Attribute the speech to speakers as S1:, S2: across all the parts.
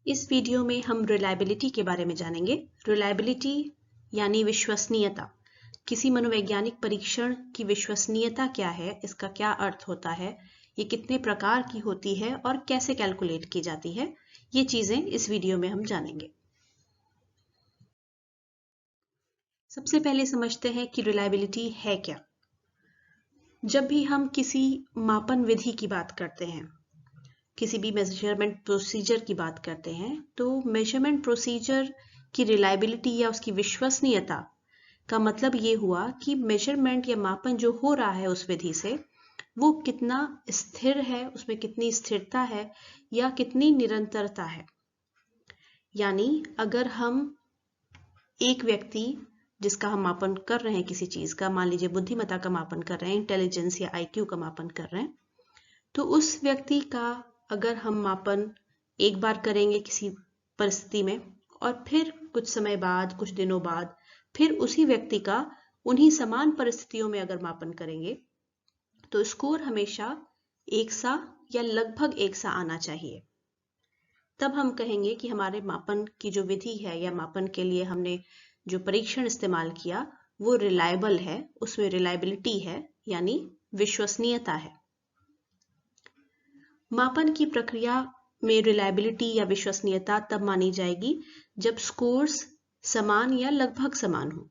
S1: इस वीडियो में हम रिलायबिलिटी के बारे में जानेंगे। रिलायबिलिटी यानी विश्वसनीयता। किसी मनोवैज्ञानिक परीक्षण की विश्वसनीयता क्या है, इसका क्या अर्थ होता है, ये कितने प्रकार की होती है और कैसे कैलकुलेट की जाती है, ये चीजें इस वीडियो में हम जानेंगे। सबसे पहले समझते हैं कि रिलायबिलिटी है क्या। जब भी हम किसी मापन विधि की बात करते हैं, किसी भी मेजरमेंट प्रोसीजर की बात करते हैं, तो मेजरमेंट प्रोसीजर की रिलायबिलिटी या उसकी विश्वसनीयता का मतलब ये हुआ कि मेजरमेंट या मापन जो हो रहा है उस विधि से वो कितना स्थिर है, उसमें कितनी स्थिरता है या कितनी निरंतरता है। यानी अगर हम एक व्यक्ति जिसका हम मापन कर रहे हैं किसी चीज का, मान लीजिए बुद्धिमत्ता का मापन कर रहे हैं, इंटेलिजेंस या आईक्यू का मापन कर रहे हैं, तो उस व्यक्ति का अगर हम मापन एक बार करेंगे किसी परिस्थिति में और फिर कुछ समय बाद, कुछ दिनों बाद फिर उसी व्यक्ति का उन्हीं समान परिस्थितियों में अगर मापन करेंगे, तो स्कोर हमेशा एक सा या लगभग एक सा आना चाहिए। तब हम कहेंगे कि हमारे मापन की जो विधि है या मापन के लिए हमने जो परीक्षण इस्तेमाल किया वो रिलायबल है, उसमें रिलायबिलिटी है यानी विश्वसनीयता है। मापन की प्रक्रिया में रिलायबिलिटी या विश्वसनीयता तब मानी जाएगी जब स्कोर्स समान या लगभग समान हो।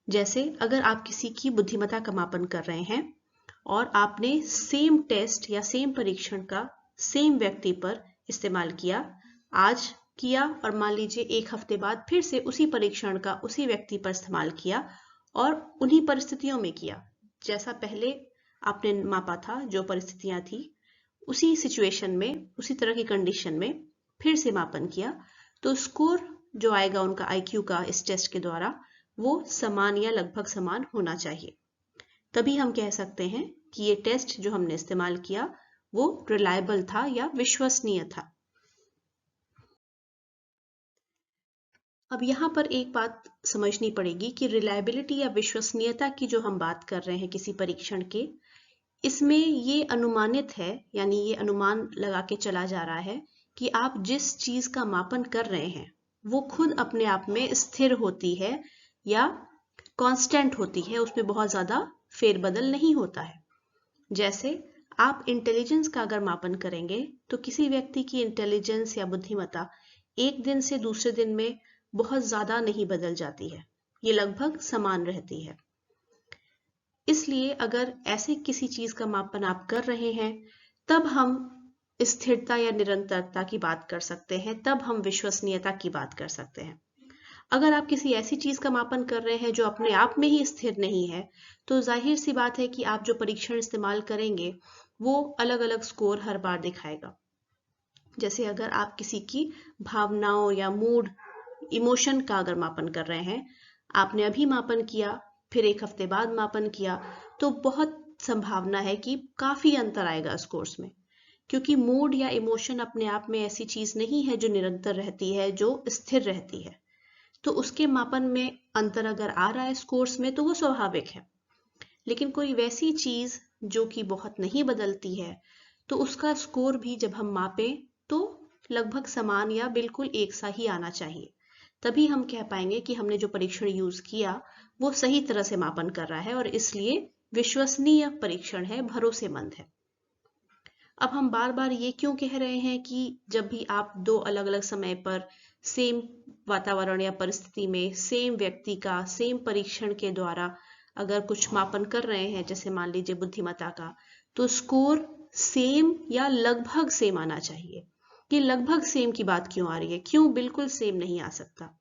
S1: जैसे अगर आप किसी की बुद्धिमत्ता का मापन कर रहे हैं और आपने सेम टेस्ट या सेम परीक्षण का सेम व्यक्ति पर इस्तेमाल किया, आज किया और मान लीजिए एक हफ्ते बाद फिर से उसी परीक्षण का उसी व्यक्ति पर इस्तेमाल किया और उन्हीं परिस्थितियों में किया जैसा पहले आपने मापा था, जो परिस्थितियां थी उसी सिचुएशन में, उसी तरह की कंडीशन में फिर से मापन किया, तो स्कोर जो आएगा उनका आईक्यू का इस टेस्ट के द्वारा वो समान या लगभग समान होना चाहिए। तभी हम कह सकते हैं कि ये टेस्ट जो हमने इस्तेमाल किया वो रिलायबल था या विश्वसनीय था। अब यहाँ पर एक बात समझनी पड़ेगी कि रिलायबिलिटी या विश्वसनीयता की जो हम बात कर रहे हैं किसी परीक्षण के, इसमें ये अनुमानित है, यानी ये अनुमान लगा के चला जा रहा है कि आप जिस चीज का मापन कर रहे हैं वो खुद अपने आप में स्थिर होती है या कांस्टेंट होती है, उसमें बहुत ज्यादा फेरबदल नहीं होता है। जैसे आप इंटेलिजेंस का अगर मापन करेंगे तो किसी व्यक्ति की इंटेलिजेंस या बुद्धिमत्ता एक दिन से दूसरे दिन में बहुत ज्यादा नहीं बदल जाती है, ये लगभग समान रहती है। इसलिए अगर ऐसे किसी चीज का मापन आप कर रहे हैं तब हम स्थिरता या निरंतरता की बात कर सकते हैं, तब हम विश्वसनीयता की बात कर सकते हैं। अगर आप किसी ऐसी चीज का मापन कर रहे हैं जो अपने आप में ही स्थिर नहीं है, तो जाहिर सी बात है कि आप जो परीक्षण इस्तेमाल करेंगे वो अलग अलग स्कोर हर बार दिखाएगा। जैसे अगर आप किसी की भावनाओं या मूड, इमोशन का अगर मापन कर रहे हैं, आपने अभी मापन किया फिर एक हफ्ते बाद मापन किया, तो बहुत संभावना है कि काफी अंतर आएगा स्कोर्स में, क्योंकि मूड या इमोशन अपने आप में ऐसी चीज नहीं है जो निरंतर रहती है, जो स्थिर रहती है। तो उसके मापन में अंतर अगर आ रहा है स्कोर्स में तो वो स्वाभाविक है। लेकिन कोई वैसी चीज जो कि बहुत नहीं बदलती है, तो उसका स्कोर भी जब हम मापें तो लगभग समान या बिल्कुल एक सा ही आना चाहिए। तभी हम कह पाएंगे कि हमने जो परीक्षण यूज किया वो सही तरह से मापन कर रहा है और इसलिए विश्वसनीय परीक्षण है, भरोसेमंद है। अब हम बार बार ये क्यों कह रहे हैं कि जब भी आप दो अलग अलग समय पर सेम वातावरण या परिस्थिति में सेम व्यक्ति का सेम परीक्षण के द्वारा अगर कुछ मापन कर रहे हैं, जैसे मान लीजिए बुद्धिमत्ता का, तो स्कोर सेम या लगभग सेम आना चाहिए। ये लगभग सेम की बात क्यों आ रही है, क्यों बिल्कुल सेम नहीं आ सकता?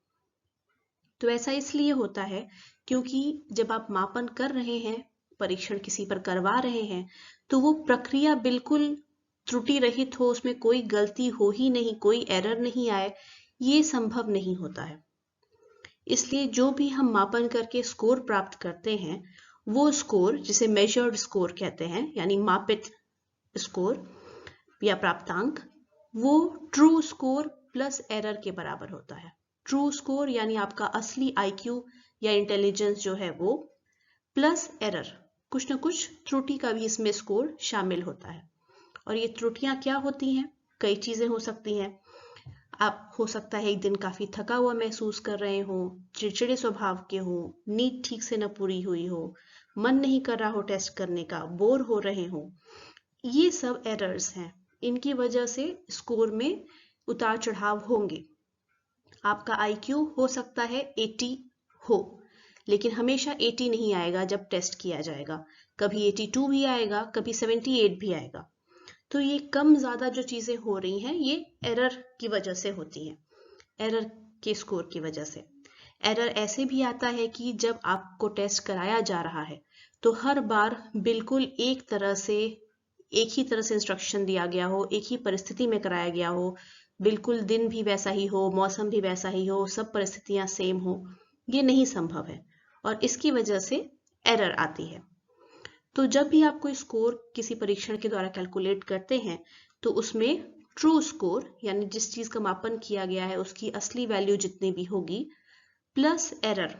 S1: तो ऐसा इसलिए होता है क्योंकि जब आप मापन कर रहे हैं, परीक्षण किसी पर करवा रहे हैं, तो वो प्रक्रिया बिल्कुल त्रुटि रहित हो, उसमें कोई गलती हो ही नहीं, कोई एरर नहीं आए, ये संभव नहीं होता है। इसलिए जो भी हम मापन करके स्कोर प्राप्त करते हैं, वो स्कोर जिसे मेजर्ड स्कोर कहते हैं, यानी मापित स्कोर या प्राप्तांक, वो ट्रू स्कोर प्लस एरर के बराबर होता है। ट्रू स्कोर यानी आपका असली आईक्यू या इंटेलिजेंस जो है वो, प्लस एरर, कुछ ना कुछ त्रुटि का भी इसमें स्कोर शामिल होता है। और ये त्रुटियां क्या होती हैं? कई चीजें हो सकती हैं। आप हो सकता है एक दिन काफी थका हुआ महसूस कर रहे हो, चिड़चिड़े स्वभाव के हो, नींद ठीक से न पूरी हुई हो, मन नहीं कर रहा हो टेस्ट करने का, बोर हो रहे हो। ये सब एरर्स हैं। इनकी वजह से स्कोर में उतार चढ़ाव होंगे। आपका आईक्यू हो सकता है 80 हो, लेकिन हमेशा 80 नहीं आएगा जब टेस्ट किया जाएगा। कभी 82 भी आएगा, कभी 78 भी आएगा। तो ये कम ज्यादा जो चीजें हो रही हैं ये एरर की वजह से होती हैं, एरर के स्कोर की वजह से। एरर ऐसे भी आता है कि जब आपको टेस्ट कराया जा रहा है तो हर बार बिल्कुल एक ही तरह से इंस्ट्रक्शन दिया गया हो, एक ही परिस्थिति में कराया गया हो, बिल्कुल दिन भी वैसा ही हो, मौसम भी वैसा ही हो, सब परिस्थितियां सेम हो, ये नहीं संभव है और इसकी वजह से एरर आती है। तो जब भी आप कोई स्कोर किसी परीक्षण के द्वारा कैलकुलेट करते हैं तो उसमें ट्रू स्कोर यानी जिस चीज का मापन किया गया है उसकी असली वैल्यू जितनी भी होगी प्लस एरर,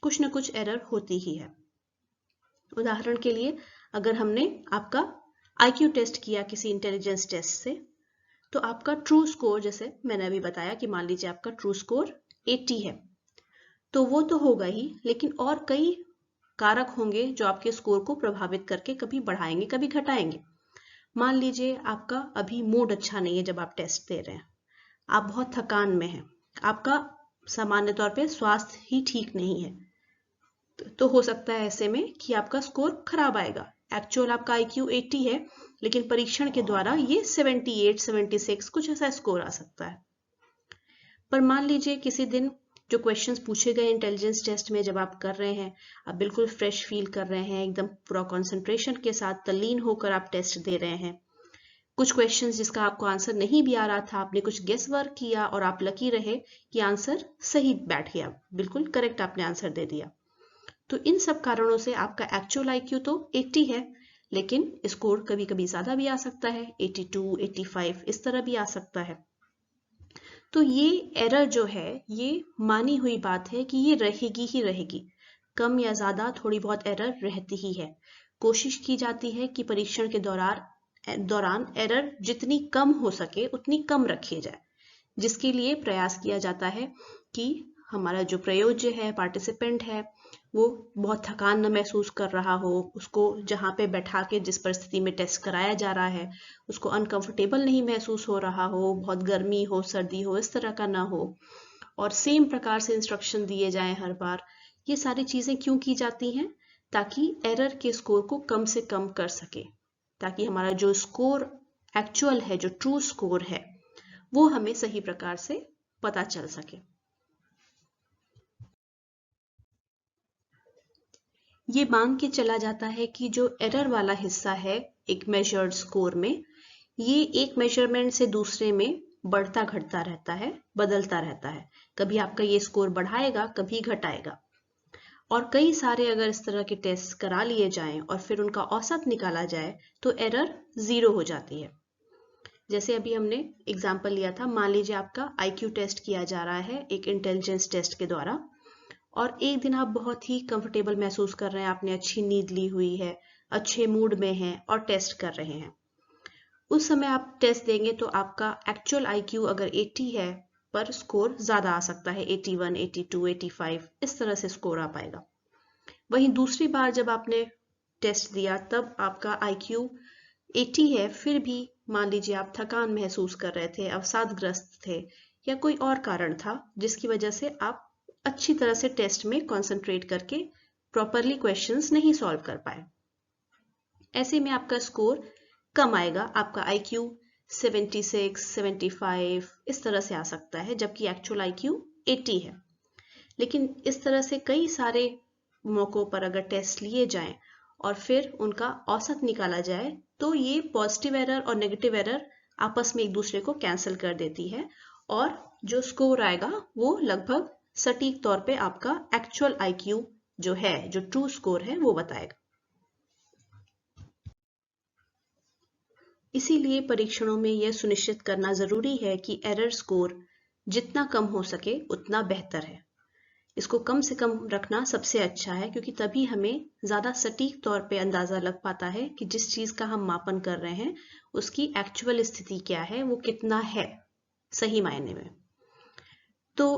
S1: कुछ न कुछ एरर होती ही है। उदाहरण के लिए अगर हमने आपका आईक्यू टेस्ट किया किसी इंटेलिजेंस टेस्ट से, तो आपका ट्रू स्कोर, जैसे मैंने अभी बताया कि मान लीजिए आपका ट्रू स्कोर 80 है, तो वो तो होगा ही, लेकिन और कई कारक होंगे जो आपके स्कोर को प्रभावित करके कभी बढ़ाएंगे कभी घटाएंगे। मान लीजिए आपका अभी मूड अच्छा नहीं है जब आप टेस्ट दे रहे हैं, आप बहुत थकान में हैं, आपका सामान्य तौर पे स्वास्थ्य ही ठीक नहीं है, तो हो सकता है ऐसे में कि आपका स्कोर खराब आएगा। एक्चुअल आपका आईक्यू 80 है, लेकिन परीक्षण के द्वारा ये 78, 76 कुछ ऐसा स्कोर आ सकता है। पर मान लीजिए किसी दिन जो क्वेश्चंस पूछे गए इंटेलिजेंस टेस्ट में जब आप कर रहे हैं, आप बिल्कुल फ्रेश फील कर रहे हैं, एकदम पूरा कंसंट्रेशन के साथ तल्लीन होकर आप टेस्ट दे रहे हैं। कुछ क्वेश्चंस जिसका आपको आंसर नहीं भी आ रहा था, आपने कुछ गेस वर्क किया और आप लकी रहे कि आंसर सही बैठ गया, बिल्कुल करेक्ट आपने आंसर दे दिया। तो इन सब कारणों से आपका एक्चुअल आईक्यू तो 80 है, लेकिन स्कोर कभी कभी ज्यादा भी आ सकता है, 82, 85 इस तरह भी आ सकता है। तो ये एरर जो है ये मानी हुई बात है कि ये रहेगी ही रहेगी, कम या ज्यादा थोड़ी बहुत एरर रहती ही है। कोशिश की जाती है कि परीक्षण के दौरान एरर जितनी कम हो सके उतनी कम रखी जाए, जिसके लिए प्रयास किया जाता है कि हमारा जो प्रयोज्य है, पार्टिसिपेंट है, वो बहुत थकान न महसूस कर रहा हो, उसको जहाँ पे बैठा के जिस परिस्थिति में टेस्ट कराया जा रहा है उसको अनकंफर्टेबल नहीं महसूस हो रहा हो, बहुत गर्मी हो, सर्दी हो, इस तरह का ना हो, और सेम प्रकार से इंस्ट्रक्शन दिए जाएं हर बार। ये सारी चीजें क्यों की जाती हैं? ताकि एरर के स्कोर को कम से कम कर सके, ताकि हमारा जो स्कोर एक्चुअल है, जो ट्रू स्कोर है, वो हमें सही प्रकार से पता चल सके। ये मांग के चला जाता है कि जो एरर वाला हिस्सा है एक मेजर्ड स्कोर में, ये एक मेजरमेंट से दूसरे में बढ़ता घटता रहता है, बदलता रहता है। कभी आपका ये स्कोर बढ़ाएगा, कभी घटाएगा। और कई सारे अगर इस तरह के टेस्ट करा लिए जाएं और फिर उनका औसत निकाला जाए तो एरर 0 हो जाती है। जैसे अभी हमने एग्जाम्पल लिया था, मान लीजिए आपका आईक्यू टेस्ट किया जा रहा है एक इंटेलिजेंस टेस्ट के द्वारा, और एक दिन आप बहुत ही कंफर्टेबल महसूस कर रहे हैं, आपने अच्छी नींद ली हुई है, अच्छे मूड में हैं और टेस्ट कर रहे हैं। उस समय आप टेस्ट देंगे तो आपका एक्चुअल आईक्यू अगर 80 है पर स्कोर ज्यादा आ सकता है, 81, 82, 85 इस तरह से स्कोर आ पाएगा। वहीं दूसरी बार जब आपने टेस्ट दिया तब आपका आईक्यू 80 है, फिर भी मान लीजिए आप थकान महसूस कर रहे थे, अवसादग्रस्त थे, या कोई और कारण था जिसकी वजह से आप अच्छी तरह से टेस्ट में कंसंट्रेट करके प्रॉपरली क्वेश्चंस नहीं सॉल्व कर पाए। ऐसे में आपका स्कोर कम आएगा, आपका आईक्यू 76, 75 इस तरह से आ सकता है, जबकि एक्चुअल आईक्यू 80 है। लेकिन इस तरह से कई सारे मौकों पर अगर टेस्ट लिए जाएं और फिर उनका औसत निकाला जाए तो ये पॉजिटिव एरर और नेगेटिव एरर आपस में एक दूसरे को कैंसिल कर देती है और जो स्कोर आएगा वो लगभग सटीक तौर पे आपका एक्चुअल आईक्यू जो है, जो ट्रू स्कोर है, वो बताएगा। इसीलिए परीक्षणों में यह सुनिश्चित करना जरूरी है कि एरर स्कोर जितना कम हो सके उतना बेहतर है। इसको कम से कम रखना सबसे अच्छा है, क्योंकि तभी हमें ज्यादा सटीक तौर पे अंदाजा लग पाता है कि जिस चीज का हम मापन कर रहे हैं उसकी एक्चुअल स्थिति क्या है, वो कितना है सही मायने में। तो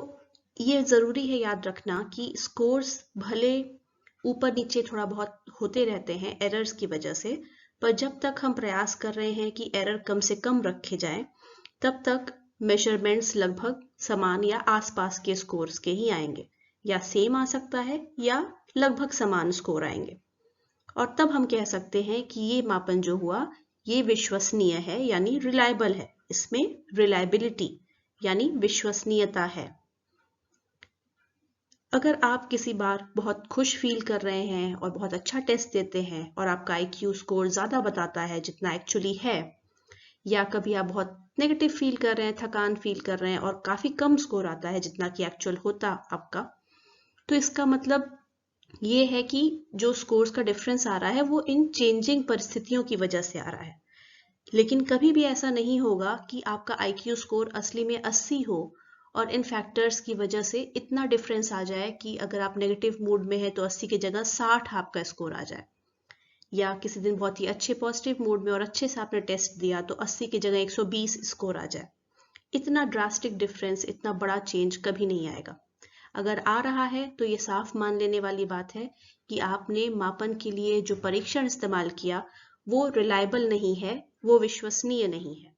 S1: ये ज़रूरी है याद रखना कि स्कोर्स भले ऊपर नीचे थोड़ा बहुत होते रहते हैं एरर्स की वजह से, पर जब तक हम प्रयास कर रहे हैं कि एरर कम से कम रखे जाएं, तब तक मेजरमेंट्स लगभग समान या आसपास के स्कोर्स के ही आएंगे, या सेम आ सकता है या लगभग समान स्कोर आएंगे। और तब हम कह सकते हैं कि ये मापन जो हुआ ये विश्वसनीय है, यानी रिलायबल है। इसमें रिलायबिलिटी यानी विश्वसनीयता है। अगर आप किसी बार बहुत खुश फील कर रहे हैं और बहुत अच्छा टेस्ट देते हैं और आपका आईक्यू स्कोर ज़्यादा बताता है जितना एक्चुअली है, या कभी आप बहुत नेगेटिव फील कर रहे हैं, थकान फील कर रहे हैं और काफ़ी कम स्कोर आता है जितना कि एक्चुअल होता आपका, तो इसका मतलब ये है कि जो स्कोर्स का डिफरेंस आ रहा है वो इन चेंजिंग परिस्थितियों की वजह से आ रहा है। लेकिन कभी भी ऐसा नहीं होगा कि आपका आईक्यू स्कोर असली में 80 हो और इन फैक्टर्स की वजह से इतना डिफरेंस आ जाए कि अगर आप नेगेटिव मूड में है तो 80 की जगह 60 आपका स्कोर आ जाए, या किसी दिन बहुत ही अच्छे पॉजिटिव मूड में और अच्छे से आपने टेस्ट दिया तो 80 की जगह 120 स्कोर आ जाए। इतना ड्रास्टिक डिफरेंस, इतना बड़ा चेंज कभी नहीं आएगा। अगर आ रहा है तो ये साफ मान लेने वाली बात है कि आपने मापन के लिए जो परीक्षण इस्तेमाल किया वो रिलायबल नहीं है, वो विश्वसनीय नहीं है।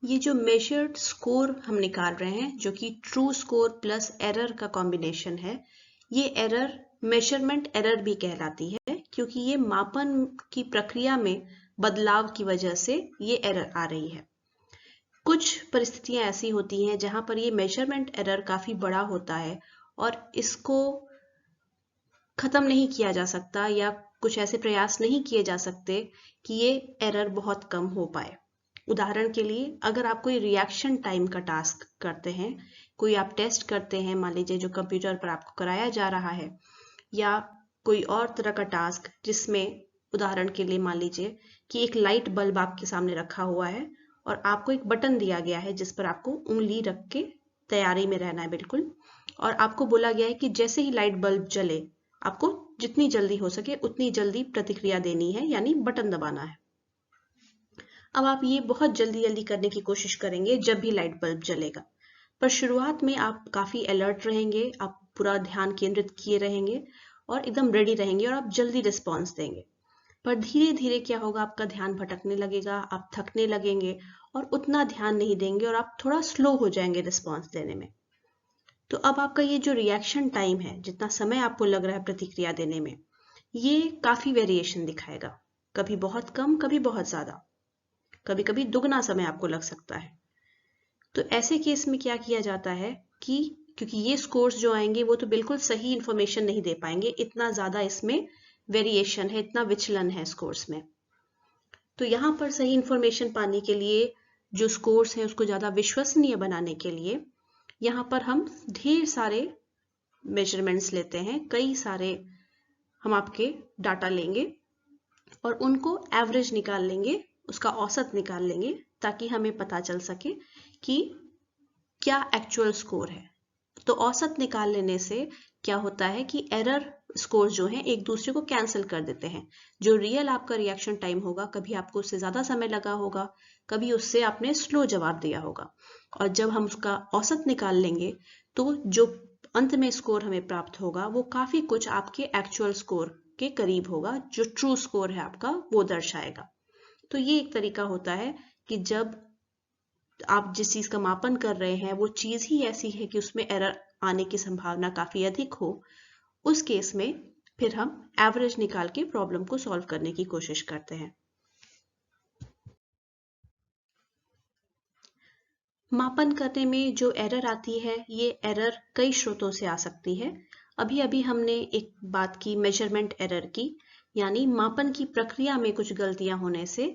S1: ये जो मेजर्ड स्कोर हम निकाल रहे हैं, जो कि ट्रू स्कोर प्लस एरर का कॉम्बिनेशन है, ये एरर मेजरमेंट एरर भी कहलाती है, क्योंकि ये मापन की प्रक्रिया में बदलाव की वजह से ये एरर आ रही है। कुछ परिस्थितियां ऐसी होती हैं जहां पर ये मेजरमेंट एरर काफी बड़ा होता है और इसको खत्म नहीं किया जा सकता, या कुछ ऐसे प्रयास नहीं किए जा सकते कि ये एरर बहुत कम हो पाए। उदाहरण के लिए, अगर आप कोई रिएक्शन टाइम का टास्क करते हैं, कोई आप टेस्ट करते हैं, मान लीजिए जो कंप्यूटर पर आपको कराया जा रहा है, या कोई और तरह का टास्क जिसमें उदाहरण के लिए मान लीजिए कि एक लाइट बल्ब आपके सामने रखा हुआ है और आपको एक बटन दिया गया है जिस पर आपको उंगली रख के तैयारी में रहना है बिल्कुल, और आपको बोला गया है कि जैसे ही लाइट बल्ब जले आपको जितनी जल्दी हो सके उतनी जल्दी प्रतिक्रिया देनी है, यानी बटन दबाना है। अब आप ये बहुत जल्दी जल्दी करने की कोशिश करेंगे जब भी लाइट बल्ब जलेगा, पर शुरुआत में आप काफी अलर्ट रहेंगे, आप पूरा ध्यान केंद्रित किए रहेंगे और एकदम रेडी रहेंगे और आप जल्दी रिस्पॉन्स देंगे। पर धीरे धीरे क्या होगा, आपका ध्यान भटकने लगेगा, आप थकने लगेंगे और उतना ध्यान नहीं देंगे और आप थोड़ा स्लो हो जाएंगे रिस्पॉन्स देने में। तो अब आपका ये जो रिएक्शन टाइम है, जितना समय आपको लग रहा है प्रतिक्रिया देने में, ये काफी वेरिएशन दिखाएगा, कभी बहुत कम, कभी बहुत ज्यादा, कभी कभी दुगना समय आपको लग सकता है। तो ऐसे केस में क्या किया जाता है कि क्योंकि ये स्कोर्स जो आएंगे वो तो बिल्कुल सही इंफॉर्मेशन नहीं दे पाएंगे, इतना ज्यादा इसमें वेरिएशन है, इतना विचलन है स्कोर्स में। तो यहाँ पर सही इंफॉर्मेशन पाने के लिए, जो स्कोर्स हैं उसको ज्यादा विश्वसनीय बनाने के लिए, यहाँ पर हम ढेर सारे मेजरमेंट्स लेते हैं, कई सारे हम आपके डाटा लेंगे और उनको एवरेज निकाल लेंगे, उसका औसत निकाल लेंगे, ताकि हमें पता चल सके कि क्या एक्चुअल स्कोर है। तो औसत निकाल लेने से क्या होता है कि एरर स्कोर जो हैं एक दूसरे को कैंसिल कर देते हैं। जो रियल आपका रिएक्शन टाइम होगा, कभी आपको उससे ज्यादा समय लगा होगा, कभी उससे आपने स्लो जवाब दिया होगा, और जब हम उसका औसत निकाल लेंगे तो जो अंत में स्कोर हमें प्राप्त होगा वो काफी कुछ आपके एक्चुअल स्कोर के करीब होगा, जो ट्रू स्कोर है आपका वो दर्शाएगा। तो ये एक तरीका होता है कि जब आप जिस चीज का मापन कर रहे हैं वो चीज ही ऐसी है कि उसमें एरर आने की संभावना काफी अधिक हो, उस केस में फिर हम एवरेज निकाल के प्रॉब्लम को सॉल्व करने की कोशिश करते हैं। मापन करने में जो एरर आती है, ये एरर कई स्रोतों से आ सकती है। अभी अभी हमने एक बात की मेजरमेंट एरर की, यानी मापन की प्रक्रिया में कुछ गलतियां होने से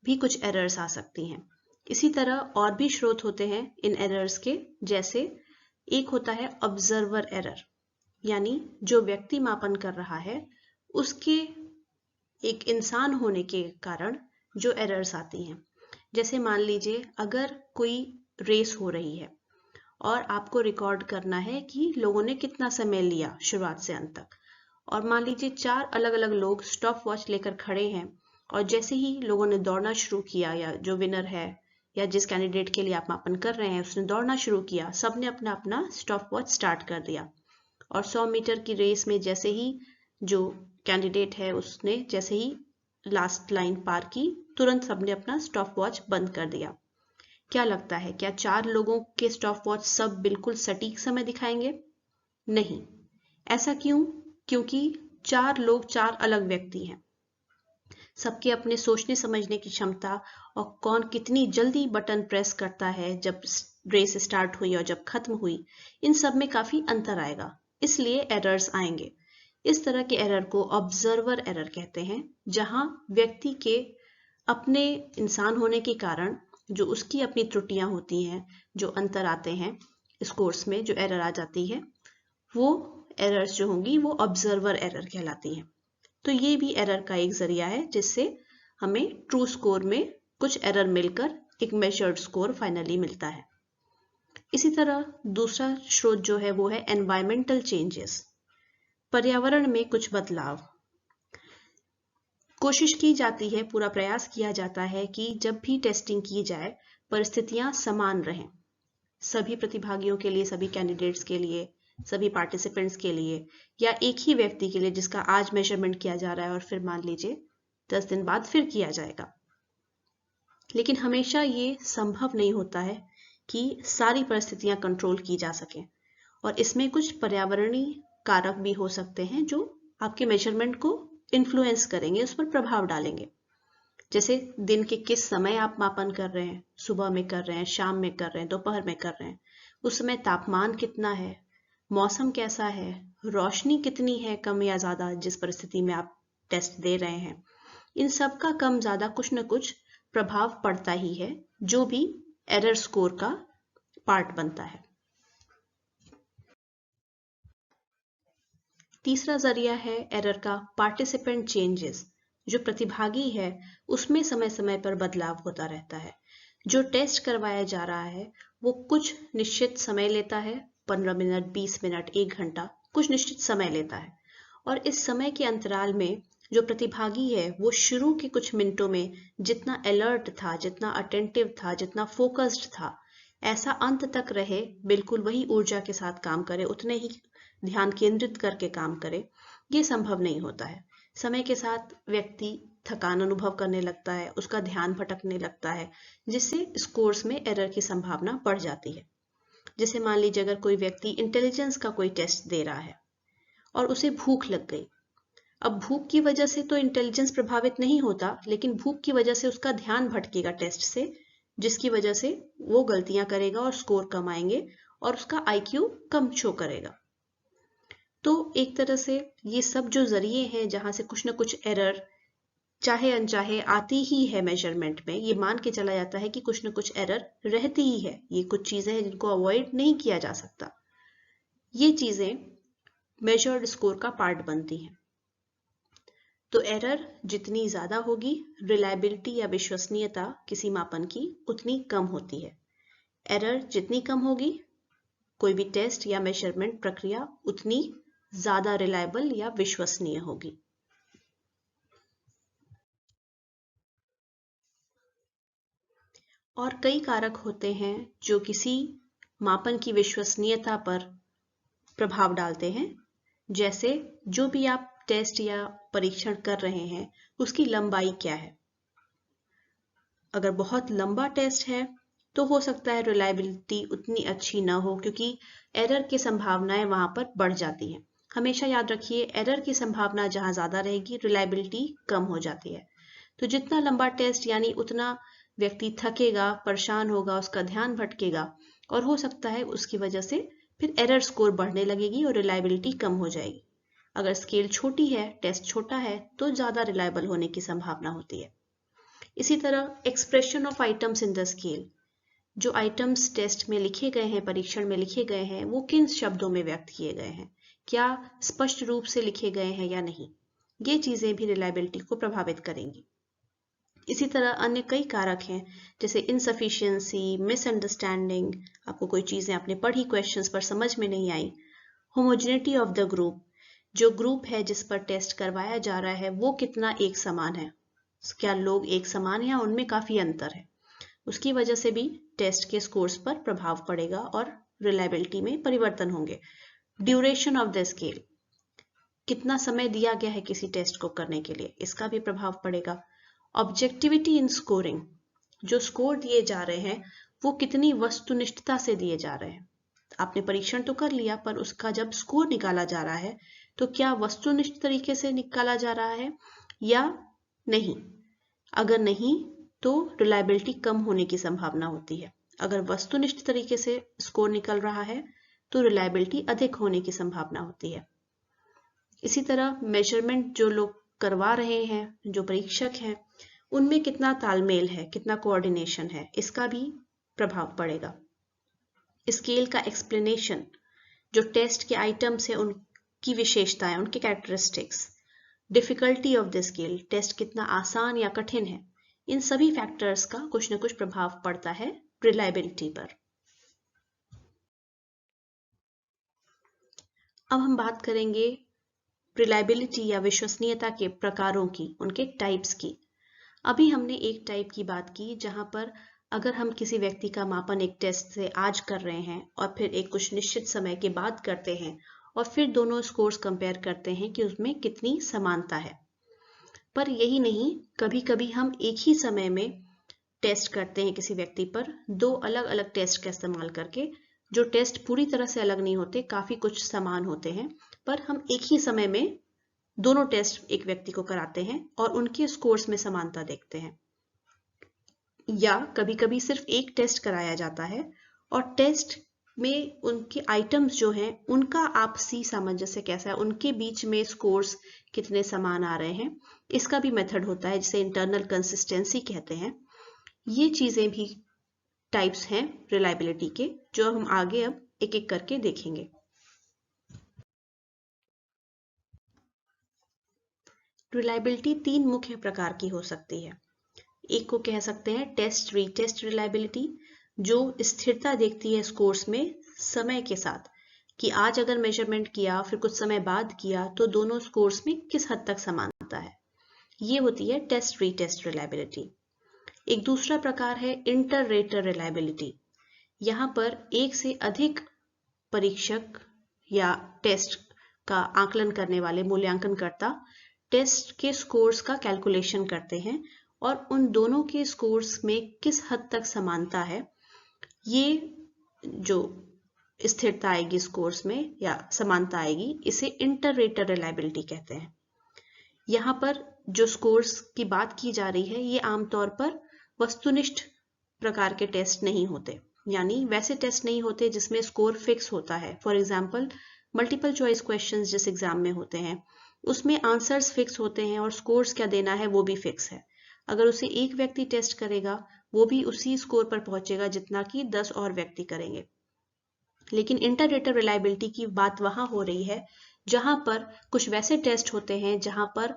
S1: भी कुछ एरर्स आ सकती हैं। इसी तरह और भी स्रोत होते हैं इन एरर्स के, जैसे एक होता है ऑब्जर्वर एरर, यानी जो व्यक्ति मापन कर रहा है उसके एक इंसान होने के कारण जो एरर्स आती हैं। जैसे मान लीजिए अगर कोई रेस हो रही है और आपको रिकॉर्ड करना है कि लोगों ने कितना समय लिया शुरुआत से अंत तक, और मान लीजिए 4 अलग अलग लोग स्टॉप वॉच लेकर खड़े हैं और जैसे ही लोगों ने दौड़ना शुरू किया, या जो विनर है या जिस कैंडिडेट के लिए आप मापन कर रहे हैं उसने दौड़ना शुरू किया, सबने अपना अपना स्टॉप वॉच स्टार्ट कर दिया और 100 मीटर की रेस में जैसे ही जो कैंडिडेट है उसने जैसे ही लास्ट लाइन पार की, तुरंत सबने अपना स्टॉप वॉच बंद कर दिया। क्या लगता है, क्या 4 लोगों के स्टॉप वॉच सब बिल्कुल सटीक समय दिखाएंगे? नहीं। ऐसा क्यों? क्योंकि 4 लोग 4 अलग व्यक्ति हैं। सबके अपने सोचने समझने की क्षमता और कौन कितनी जल्दी बटन प्रेस करता है जब रेस स्टार्ट हुई और जब खत्म हुई, इन सब में काफी अंतर आएगा, इसलिए एरर्स आएंगे। इस तरह के एरर को ऑब्जर्वर एरर कहते हैं, जहां व्यक्ति के अपने इंसान होने के कारण जो उसकी अपनी त्रुटियां होती हैं, जो अंतर आते हैं स्कोर्स में, जो एरर आ जाती है, वो एरर्स जो होंगी वो ऑब्जर्वर एरर कहलाती हैं। तो ये भी एरर का एक जरिया है जिससे हमें ट्रू स्कोर में कुछ एरर मिलकर एक मेजर्ड स्कोर फाइनली मिलता है। इसी तरह दूसरा स्रोत जो है वो है एनवायरमेंटल चेंजेस, पर्यावरण में कुछ बदलाव। कोशिश की जाती है, पूरा प्रयास किया जाता है कि जब भी टेस्टिंग की जाए परिस्थितियां समान रहें, सभी प्रतिभागियों के लिए, सभी कैंडिडेट्स के लिए, सभी पार्टिसिपेंट्स के लिए, या एक ही व्यक्ति के लिए जिसका आज मेजरमेंट किया जा रहा है और फिर मान लीजिए 10 दिन बाद फिर किया जाएगा। लेकिन हमेशा ये संभव नहीं होता है कि सारी परिस्थितियां कंट्रोल की जा सकें, और इसमें कुछ पर्यावरणीय कारक भी हो सकते हैं जो आपके मेजरमेंट को इन्फ्लुएंस करेंगे, उस पर प्रभाव डालेंगे। जैसे दिन के किस समय आप मापन कर रहे हैं, सुबह में कर रहे हैं, शाम में कर रहे हैं, दोपहर में कर रहे हैं, उस समय तापमान कितना है, मौसम कैसा है, रोशनी कितनी है, कम या ज्यादा जिस परिस्थिति में आप टेस्ट दे रहे हैं, इन सब का कम ज्यादा कुछ न कुछ प्रभाव पड़ता ही है, जो भी एरर स्कोर का पार्ट बनता है। तीसरा जरिया है एरर का पार्टिसिपेंट चेंजेस। जो प्रतिभागी है उसमें समय समय पर बदलाव होता रहता है। जो टेस्ट करवाया जा रहा है वो कुछ निश्चित समय लेता है, 15 मिनट, 20 मिनट, 1 घंटा, कुछ निश्चित समय लेता है, और इस समय के अंतराल में जो प्रतिभागी है वो शुरू के कुछ मिनटों में जितना अलर्ट था, जितना अटेंटिव था, जितना फोकस्ड था, ऐसा अंत तक रहे, बिल्कुल वही ऊर्जा के साथ काम करे, उतने ही ध्यान केंद्रित करके काम करे, ये संभव नहीं होता है। समय के साथ व्यक्ति थकान अनुभव करने लगता है, उसका ध्यान भटकने लगता है, जिससे स्कोर्स में एरर की संभावना बढ़ जाती है। जैसे मान लीजिए अगर कोई व्यक्ति इंटेलिजेंस का कोई टेस्ट दे रहा है और उसे भूख लग गई। अब भूख की वजह से तो इंटेलिजेंस प्रभावित नहीं होता, लेकिन भूख की वजह से उसका ध्यान भटकेगा टेस्ट से, जिसकी वजह से वो गलतियां करेगा और स्कोर कम आएंगे और उसका आईक्यू कम शो करेगा। तो एक तरह से ये सब जो जरिए हैं जहां से कुछ ना कुछ एरर चाहे अनचाहे आती ही है मेजरमेंट में, ये मान के चला जाता है कि कुछ ना कुछ एरर रहती ही है। ये कुछ चीजें हैं जिनको अवॉइड नहीं किया जा सकता। ये चीजें मेजर्ड स्कोर का पार्ट बनती हैं। तो एरर जितनी ज्यादा होगी, रिलायबिलिटी या विश्वसनीयता किसी मापन की उतनी कम होती है। एरर जितनी कम होगी, कोई भी टेस्ट या मेजरमेंट प्रक्रिया उतनी ज्यादा रिलायबल या विश्वसनीय होगी। और कई कारक होते हैं जो किसी मापन की विश्वसनीयता पर प्रभाव डालते हैं। जैसे जो भी आप टेस्ट या परीक्षण कर रहे हैं उसकी लंबाई क्या है। अगर बहुत लंबा टेस्ट है तो हो सकता है रिलायबिलिटी उतनी अच्छी ना हो, क्योंकि एरर की संभावनाएं वहां पर बढ़ जाती हैं। हमेशा याद रखिए, एरर की संभावना जहां ज्यादा रहेगी, रिलायबिलिटी कम हो जाती है। तो जितना लंबा टेस्ट यानी उतना व्यक्ति थकेगा, परेशान होगा, उसका ध्यान भटकेगा, और हो सकता है उसकी वजह से फिर एरर स्कोर बढ़ने लगेगी और रिलायबिलिटी कम हो जाएगी। अगर स्केल छोटी है, टेस्ट छोटा है, तो ज्यादा रिलायबल होने की संभावना होती है। इसी तरह expression of items in the scale, जो आइटम्स टेस्ट में लिखे गए हैं, परीक्षण में लिखे गए हैं, वो किन शब्दों में व्यक्त किए गए हैं, क्या स्पष्ट रूप से लिखे गए हैं या नहीं, ये चीजें भी रिलायबिलिटी को प्रभावित करेंगी। इसी तरह अन्य कई कारक हैं, जैसे इनसफिशिएंसी, मिसअंडरस्टैंडिंग, आपको कोई चीजें आपने पढ़ी, क्वेश्चंस पर समझ में नहीं आई, होमोजेनिटी ऑफ द ग्रुप, जो ग्रुप है जिस पर टेस्ट करवाया जा रहा है वो कितना एक समान है, क्या लोग एक समान हैं या उनमें काफी अंतर है। उसकी वजह से भी टेस्ट के स्कोर्स पर प्रभाव पड़ेगा और रिलायबिलिटी में परिवर्तन होंगे। ड्यूरेशन ऑफ द स्केल, कितना समय दिया गया है किसी टेस्ट को करने के लिए, इसका भी प्रभाव पड़ेगा। ऑब्जेक्टिविटी इन स्कोरिंग, जो स्कोर दिए जा रहे हैं वो कितनी वस्तुनिष्ठता से दिए जा रहे हैं। आपने परीक्षण तो कर लिया, पर उसका जब स्कोर निकाला जा रहा है तो क्या वस्तुनिष्ठ तरीके से निकाला जा रहा है या नहीं। अगर नहीं तो रिलायबिलिटी कम होने की संभावना होती है। अगर वस्तुनिष्ठ तरीके से स्कोर निकल रहा है तो रिलायबिलिटी अधिक होने की संभावना होती है। इसी तरह मेजरमेंट जो लोग करवा रहे हैं, जो परीक्षक हैं, उनमें कितना तालमेल है, कितना कोऑर्डिनेशन है, इसका भी प्रभाव पड़ेगा। स्केल का एक्सप्लेनेशन, जो टेस्ट के आइटम्स है उनकी विशेषताएं, उनके characteristics, difficulty of the scale, test कितना आसान या कठिन है, इन सभी फैक्टर्स का कुछ न कुछ प्रभाव पड़ता है रिलायबिलिटी पर। अब हम बात करेंगे रिलायबिलिटी या विश्वसनीयता के प्रकारों की, उनके टाइप्स की। अभी हमने एक टाइप की बात की जहां पर अगर हम किसी व्यक्ति का मापन एक टेस्ट से आज कर रहे हैं और फिर एक कुछ निश्चित समय के बाद करते हैं और फिर दोनों स्कोर्स कंपेयर करते हैं कि उसमें कितनी समानता है। पर यही नहीं, कभी कभी हम एक ही समय में टेस्ट करते हैं किसी व्यक्ति पर, दो अलग अलग टेस्ट का इस्तेमाल करके, जो टेस्ट पूरी तरह से अलग नहीं होते, काफी कुछ समान होते हैं, पर हम एक ही समय में दोनों टेस्ट एक व्यक्ति को कराते हैं और उनके स्कोर्स में समानता देखते हैं। या कभी कभी सिर्फ एक टेस्ट कराया जाता है और टेस्ट में उनके आइटम्स जो हैं उनका आपसी सामंजस्य कैसा है, उनके बीच में स्कोर्स कितने समान आ रहे हैं, इसका भी मेथड होता है जिसे इंटरनल कंसिस्टेंसी कहते हैं। ये चीजें भी टाइप्स हैं रिलायबिलिटी के, जो हम आगे अब एक एक करके देखेंगे। रिलायबिलिटी तीन मुख्य प्रकार की हो सकती है। एक को कह सकते हैं टेस्ट रीटेस्ट रिलायबिलिटी, जो स्थिरता देखती है स्कोर्स में समय के साथ, कि आज अगर मेजरमेंट किया फिर कुछ समय बाद किया तो दोनों स्कोर्स में किस हद तक समानता है। ये होती है टेस्ट रीटेस्ट रिलायबिलिटी। एक दूसरा प्रकार है इंटर रेटर रिलायबिलिटी। यहाँ पर एक से अधिक परीक्षक या टेस्ट का आकलन करने वाले मूल्यांकनकर्ता टेस्ट के स्कोर्स का कैलकुलेशन करते हैं और उन दोनों के स्कोर्स में किस हद तक समानता है, ये जो स्थिरता आएगी स्कोर्स में या समानता आएगी, इसे इंटर रेटर रिलायबिलिटी कहते हैं। यहाँ पर जो स्कोर्स की बात की जा रही है ये आमतौर पर वस्तुनिष्ठ प्रकार के टेस्ट नहीं होते, यानी वैसे टेस्ट नहीं होते जिसमें स्कोर फिक्स होता है। For example multiple choice questions जिस एग्जाम में होते हैं उसमें आंसर्स फिक्स होते हैं और स्कोर्स क्या देना है वो भी फिक्स है। अगर उसे एक व्यक्ति टेस्ट करेगा वो भी उसी स्कोर पर पहुंचेगा जितना कि 10 और व्यक्ति करेंगे। लेकिन इंटर-रेटर रिलायबिलिटी की बात वहां हो रही है जहां पर कुछ वैसे टेस्ट होते हैं जहां पर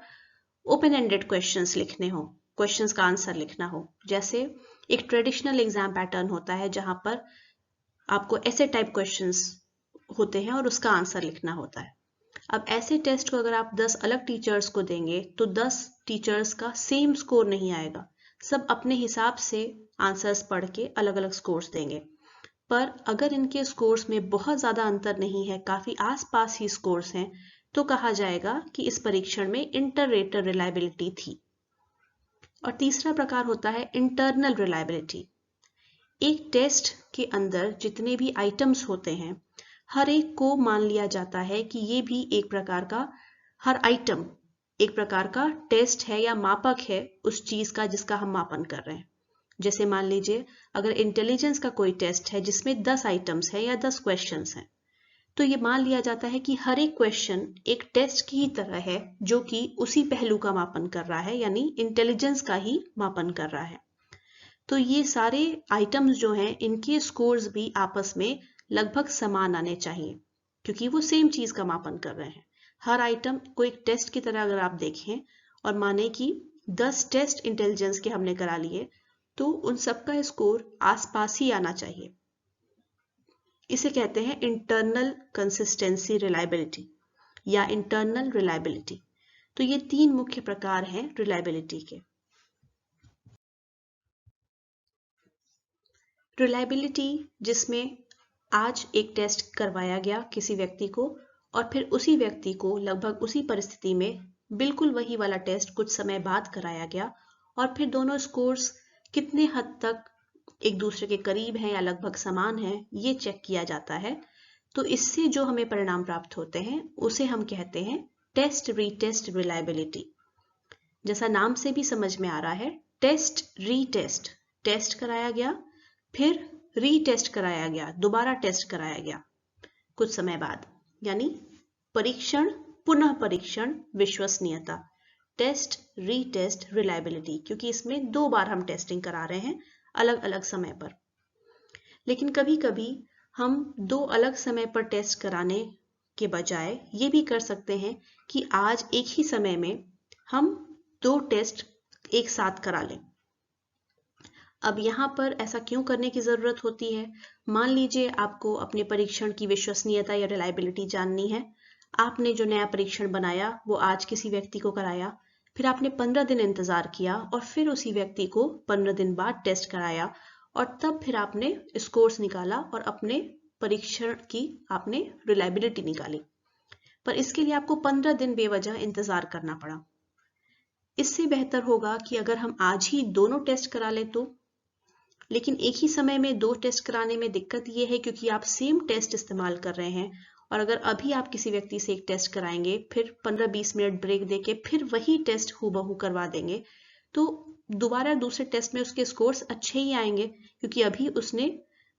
S1: ओपन एंडेड क्वेश्चंस लिखने हो, क्वेश्चंस का आंसर लिखना हो। जैसे एक ट्रेडिशनल एग्जाम पैटर्न होता है जहां पर आपको ऐसे टाइप क्वेश्चंस होते हैं और उसका आंसर लिखना होता है। अब ऐसे टेस्ट को अगर आप 10 अलग टीचर्स को देंगे तो 10 टीचर्स का सेम स्कोर नहीं आएगा, सब अपने हिसाब से आंसर्स पढ़ के अलग अलग स्कोर्स देंगे। पर अगर इनके स्कोर्स में बहुत ज्यादा अंतर नहीं है, काफी आसपास ही स्कोर्स हैं, तो कहा जाएगा कि इस परीक्षण में इंटर रेटर रिलायबिलिटी थी। और तीसरा प्रकार होता है इंटरनल रिलायबिलिटी। एक टेस्ट के अंदर जितने भी आइटम्स होते हैं हर एक को मान लिया जाता है कि ये भी एक प्रकार का, हर आइटम एक प्रकार का टेस्ट है या मापक है उस चीज का जिसका हम मापन कर रहे हैं। जैसे मान लीजिए अगर इंटेलिजेंस का कोई टेस्ट है जिसमें 10 आइटम्स है या 10 क्वेश्चंस हैं, तो ये मान लिया जाता है कि हर एक क्वेश्चन एक टेस्ट की तरह है जो कि उसी पहलू का मापन कर रहा है, यानी इंटेलिजेंस का ही मापन कर रहा है। तो ये सारे आइटम्स जो हैं इनके स्कोर्स भी आपस में लगभग समान आने चाहिए क्योंकि वो सेम चीज का मापन कर रहे हैं। हर आइटम को एक टेस्ट की तरह अगर आप देखें और माने कि 10 टेस्ट इंटेलिजेंस के हमने करा लिए तो उन सबका स्कोर आसपास ही आना चाहिए। इसे कहते हैं इंटरनल कंसिस्टेंसी रिलायबिलिटी या इंटरनल रिलायबिलिटी। तो ये तीन मुख्य प्रकार हैं रिलायबिलिटी के। रिलायबिलिटी जिसमें आज एक टेस्ट करवाया गया किसी व्यक्ति को और फिर उसी व्यक्ति को लगभग उसी परिस्थिति में बिल्कुल वही वाला टेस्ट कुछ समय बाद कराया गया और फिर दोनों स्कोर्स कितने हद तक एक दूसरे के करीब हैं या लगभग समान हैं, ये चेक किया जाता है। तो इससे जो हमें परिणाम प्राप्त होते हैं उसे हम कहते हैं टेस्ट रीटेस्ट रिलायबिलिटी। जैसा नाम से भी समझ में आ रहा है, टेस्ट रीटेस्ट, टेस्ट कराया गया फिर रीटेस्ट कराया गया, दोबारा टेस्ट कराया गया कुछ समय बाद, यानी परीक्षण पुनः परीक्षण विश्वसनीयता, टेस्ट रीटेस्ट रिलायबिलिटी, क्योंकि इसमें 2 बार हम टेस्टिंग करा रहे हैं अलग अलग समय पर। लेकिन कभी कभी हम 2 अलग समय पर टेस्ट कराने के बजाय ये भी कर सकते हैं कि आज एक ही समय में हम 2 टेस्ट एक साथ करा लें। अब यहाँ पर ऐसा क्यों करने की जरूरत होती है? मान लीजिए आपको अपने परीक्षण की विश्वसनीयता या रिलायबिलिटी जाननी है। आपने जो नया परीक्षण बनाया वो आज किसी व्यक्ति को कराया, फिर आपने 15 दिन इंतजार किया और फिर उसी व्यक्ति को 15 दिन बाद टेस्ट कराया और तब फिर आपने स्कोर्स निकाला और अपने परीक्षण की आपने रिलायबिलिटी निकाली। पर इसके लिए आपको 15 दिन बेवजह इंतजार करना पड़ा। इससे बेहतर होगा कि अगर हम आज ही दोनों टेस्ट करा लें तो। लेकिन एक ही समय में 2 टेस्ट कराने में दिक्कत ये है क्योंकि आप सेम टेस्ट इस्तेमाल कर रहे हैं और अगर अभी आप किसी व्यक्ति से एक टेस्ट कराएंगे फिर 15-20 मिनट ब्रेक देके फिर वही टेस्ट हूबहू करवा देंगे तो दोबारा दूसरे टेस्ट में उसके स्कोर्स अच्छे ही आएंगे क्योंकि अभी उसने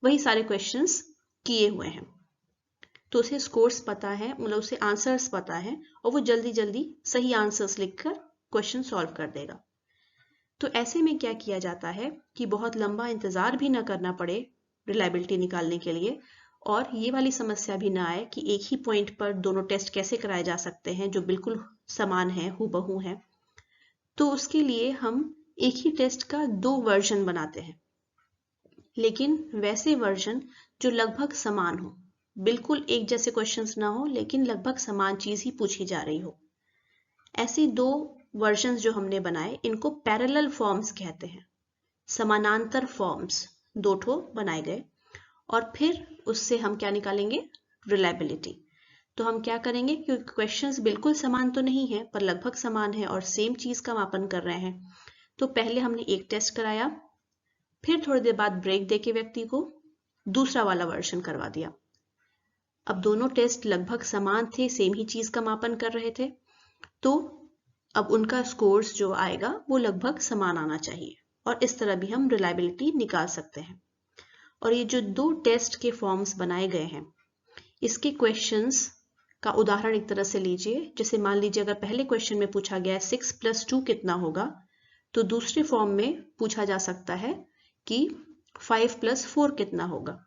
S1: वही सारे क्वेश्चंस किए हुए हैं, तो उसे स्कोर्स पता है, मतलब उसे आंसर्स पता है और वो जल्दी जल्दी सही आंसर्स लिखकर क्वेश्चन सॉल्व कर देगा। तो ऐसे में क्या किया जाता है कि बहुत लंबा इंतजार भी ना करना पड़े रिलायबिलिटी निकालने के लिए और ये वाली समस्या भी ना आए कि एक ही पॉइंट पर दोनों टेस्ट कैसे कराए जा सकते हैं जो बिल्कुल समान है, हूबहू है। तो उसके लिए हम एक ही टेस्ट का 2 वर्जन बनाते हैं, लेकिन वैसे वर्जन जो लगभग समान हो, बिल्कुल एक जैसे क्वेश्चंस ना हो लेकिन लगभग समान चीज ही पूछी जा रही हो। ऐसे 2 वर्जन्स जो हमने बनाए इनको पैरेलल फॉर्म्स कहते हैं। समानांतर फॉर्म्स 2 ठो बनाए गए और फिर उससे हम क्या निकालेंगे? रिलायबिलिटी। तो हम क्या करेंगे, क्योंकि क्वेश्चंस बिल्कुल समान तो नहीं है पर लगभग समान है और सेम चीज का मापन कर रहे हैं, तो पहले हमने एक टेस्ट कराया, फिर थोड़ी देर बाद ब्रेक देके व्यक्ति को दूसरा वाला वर्जन करवा दिया। अब दोनों टेस्ट लगभग समान थे, सेम ही चीज का मापन कर रहे थे, तो अब उनका स्कोर्स जो आएगा वो लगभग समान आना चाहिए और इस तरह भी हम रिलायबिलिटी निकाल सकते हैं। और ये जो 2 टेस्ट के फॉर्म्स बनाए गए हैं इसके क्वेश्चंस का उदाहरण एक तरह से लीजिए। जैसे मान लीजिए अगर पहले क्वेश्चन में पूछा गया है 6 + 2 कितना होगा, तो दूसरे फॉर्म में पूछा जा सकता है कि 5 + 4 कितना होगा।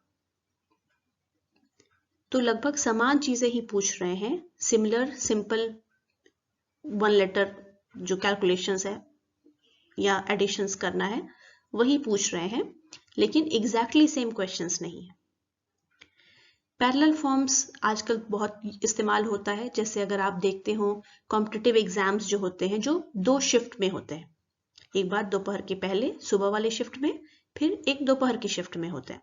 S1: तो लगभग समान चीजें ही पूछ रहे हैं, सिमिलर सिंपल 1 लेटर जो कैलकुलेशंस है या एडिशंस करना है वही पूछ रहे हैं, लेकिन एग्जैक्टली सेम क्वेश्चंस नहीं है। पैरेलल फॉर्म्स आजकल बहुत इस्तेमाल होता है। जैसे अगर आप देखते हो कॉम्पिटिटिव एग्जाम्स जो होते हैं जो 2 शिफ्ट में होते हैं, एक बार दोपहर के पहले सुबह वाले शिफ्ट में, फिर एक दोपहर की शिफ्ट में होते हैं।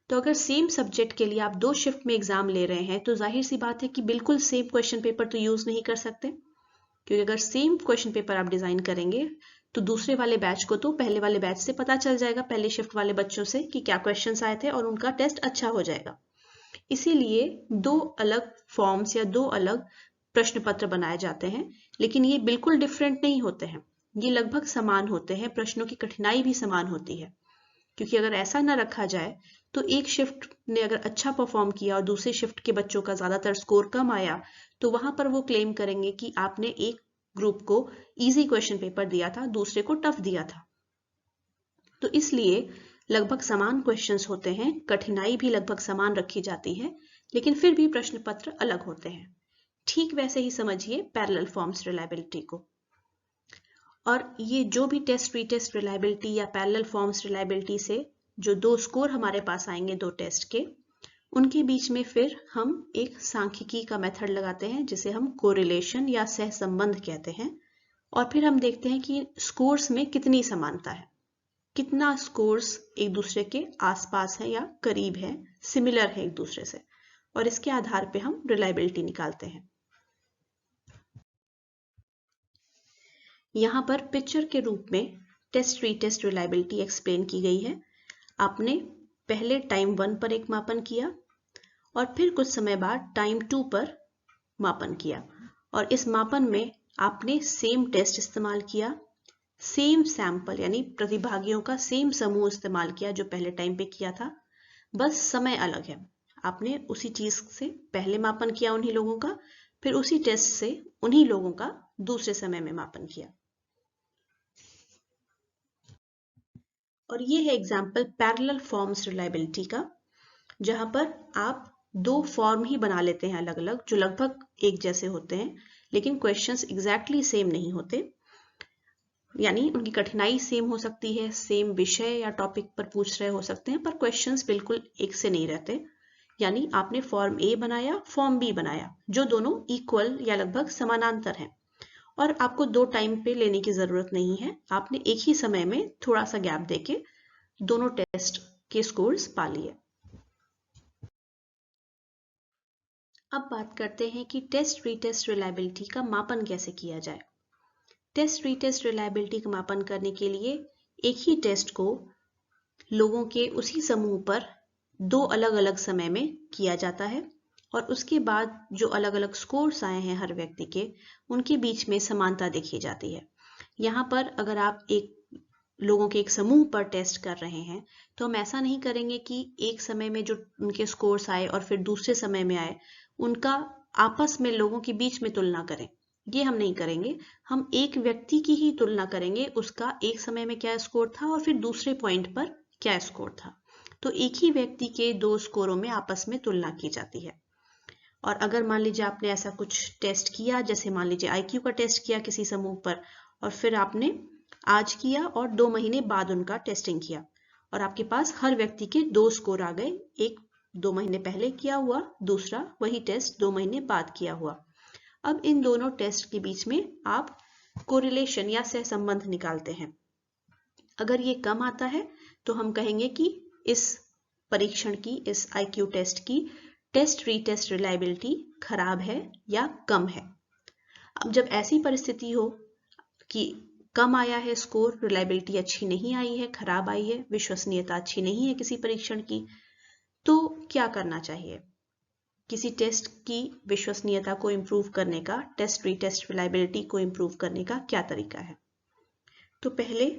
S1: तो अगर सेम सब्जेक्ट के लिए आप 2 शिफ्ट में एग्जाम ले रहे हैं तो जाहिर सी बात है कि बिल्कुल सेम क्वेश्चन पेपर तो यूज नहीं कर सकते, क्योंकि अगर सेम क्वेश्चन पेपर आप डिजाइन करेंगे तो दूसरे वाले बैच को तो पहले वाले बैच से पता चल जाएगा, पहले शिफ्ट वाले बच्चों से, कि क्या क्वेश्चंस आए थे और उनका टेस्ट अच्छा हो जाएगा। इसीलिए 2 अलग फॉर्म्स या 2 अलग प्रश्न पत्र बनाए जाते हैं, लेकिन ये बिल्कुल डिफरेंट नहीं होते हैं, ये लगभग समान होते हैं। प्रश्नों की कठिनाई भी समान होती है, क्योंकि अगर ऐसा ना रखा जाए तो एक शिफ्ट ने अगर अच्छा परफॉर्म किया और दूसरी शिफ्ट के बच्चों का ज्यादातर स्कोर कम आया तो वहां पर वो क्लेम करेंगे कि आपने एक ग्रुप को इजी क्वेश्चन पेपर दिया था, दूसरे को टफ दिया था। तो इसलिए लगभग समान क्वेश्चंस होते हैं, कठिनाई भी लगभग समान रखी जाती है, लेकिन फिर भी प्रश्न पत्र अलग होते हैं। ठीक वैसे ही समझिए पैरेलल फॉर्म्स रिलायबिलिटी को। और ये जो भी टेस्ट रीटेस्ट रिलायबिलिटी या पैरेलल फॉर्म्स रिलायबिलिटी से जो 2 स्कोर हमारे पास आएंगे 2 टेस्ट के, उनके बीच में फिर हम एक सांख्यिकी का मेथड लगाते हैं जिसे हम कोरिलेशन या सहसंबंध कहते हैं, और फिर हम देखते हैं कि स्कोर्स में कितनी समानता है। कितना स्कोर्स एक दूसरे के आसपास है या करीब है, सिमिलर है एक दूसरे से, और इसके आधार पे हम रिलायबिलिटी निकालते हैं। यहाँ पर पिक्चर के रूप में टेस्ट रीटेस्ट रिलायबिलिटी एक्सप्लेन की गई है। आपने पहले टाइम 1 पर एक मापन किया और फिर कुछ समय बाद टाइम 2 पर मापन किया, और इस मापन में आपने सेम टेस्ट इस्तेमाल किया, सेम सैंपल यानी प्रतिभागियों का सेम समूह इस्तेमाल किया जो पहले टाइम पे किया था, बस समय अलग है। आपने उसी चीज से पहले मापन किया उन्हीं लोगों का, फिर उसी टेस्ट से उन्हीं लोगों का दूसरे समय में मापन किया। और ये है एग्जाम्पल पैरेलल फॉर्म्स रिलायबिलिटी का, जहां पर आप दो फॉर्म ही बना लेते हैं अलग अलग, जो लगभग एक जैसे होते हैं, लेकिन क्वेश्चंस एग्जैक्टली सेम नहीं होते, यानी उनकी कठिनाई सेम हो सकती है, सेम विषय या टॉपिक पर पूछ रहे हो सकते हैं, पर क्वेश्चंस बिल्कुल एक से नहीं रहते। यानी आपने फॉर्म ए बनाया, फॉर्म बी बनाया, जो दोनों इक्वल या लगभग समानांतर हैं, और आपको दो टाइम पे लेने की जरूरत नहीं है। आपने एक ही समय में थोड़ा सा गैप देके दोनों टेस्ट के स्कोर्स पा लिए। अब बात करते हैं कि टेस्ट रीटेस्ट रिलायबिलिटी का मापन कैसे किया जाए। टेस्ट रीटेस्ट रिलायबिलिटी का मापन करने के लिए एक ही टेस्ट को लोगों के उसी समूह पर दो अलग अलग समय में किया जाता है, और उसके बाद जो अलग अलग स्कोर्स आए हैं हर व्यक्ति के, उनके बीच में समानता देखी जाती है। यहाँ पर अगर आप एक लोगों के एक समूह पर टेस्ट कर रहे हैं, तो हम ऐसा नहीं करेंगे कि एक समय में जो उनके स्कोर्स आए और फिर दूसरे समय में आए, उनका आपस में लोगों के बीच में तुलना करें। ये हम नहीं करेंगे। हम एक व्यक्ति की ही तुलना करेंगे, उसका एक समय में क्या स्कोर था और फिर दूसरे पॉइंट पर क्या स्कोर था। तो एक ही व्यक्ति के दो स्कोरों में आपस में तुलना की जाती है। और अगर मान लीजिए आपने ऐसा कुछ टेस्ट किया, जैसे मान लीजिए IQ का टेस्ट किया किसी समूह पर, और फिर आपने आज किया और 2 महीने बाद उनका टेस्टिंग किया, और आपके पास हर व्यक्ति के दो स्कोर आ गए, एक 2 महीने पहले किया हुआ, दूसरा वही टेस्ट 2 महीने बाद किया हुआ। अब इन दोनों टेस्ट के बीच में आप कोरिलेशन या सहसंबंध निकालते हैं। अगर ये कम आता है तो हम कहेंगे कि इस परीक्षण की, इस IQ टेस्ट की टेस्ट रीटेस्ट रिलायबिलिटी खराब है या कम है। अब जब ऐसी परिस्थिति हो कि कम आया है स्कोर, रिलायबिलिटी अच्छी नहीं आई है, खराब आई है, विश्वसनीयता अच्छी नहीं है किसी परीक्षण की, तो क्या करना चाहिए? किसी टेस्ट की विश्वसनीयता को इम्प्रूव करने का, टेस्ट रीटेस्ट रिलायबिलिटी को इम्प्रूव करने का क्या तरीका है? तो पहले,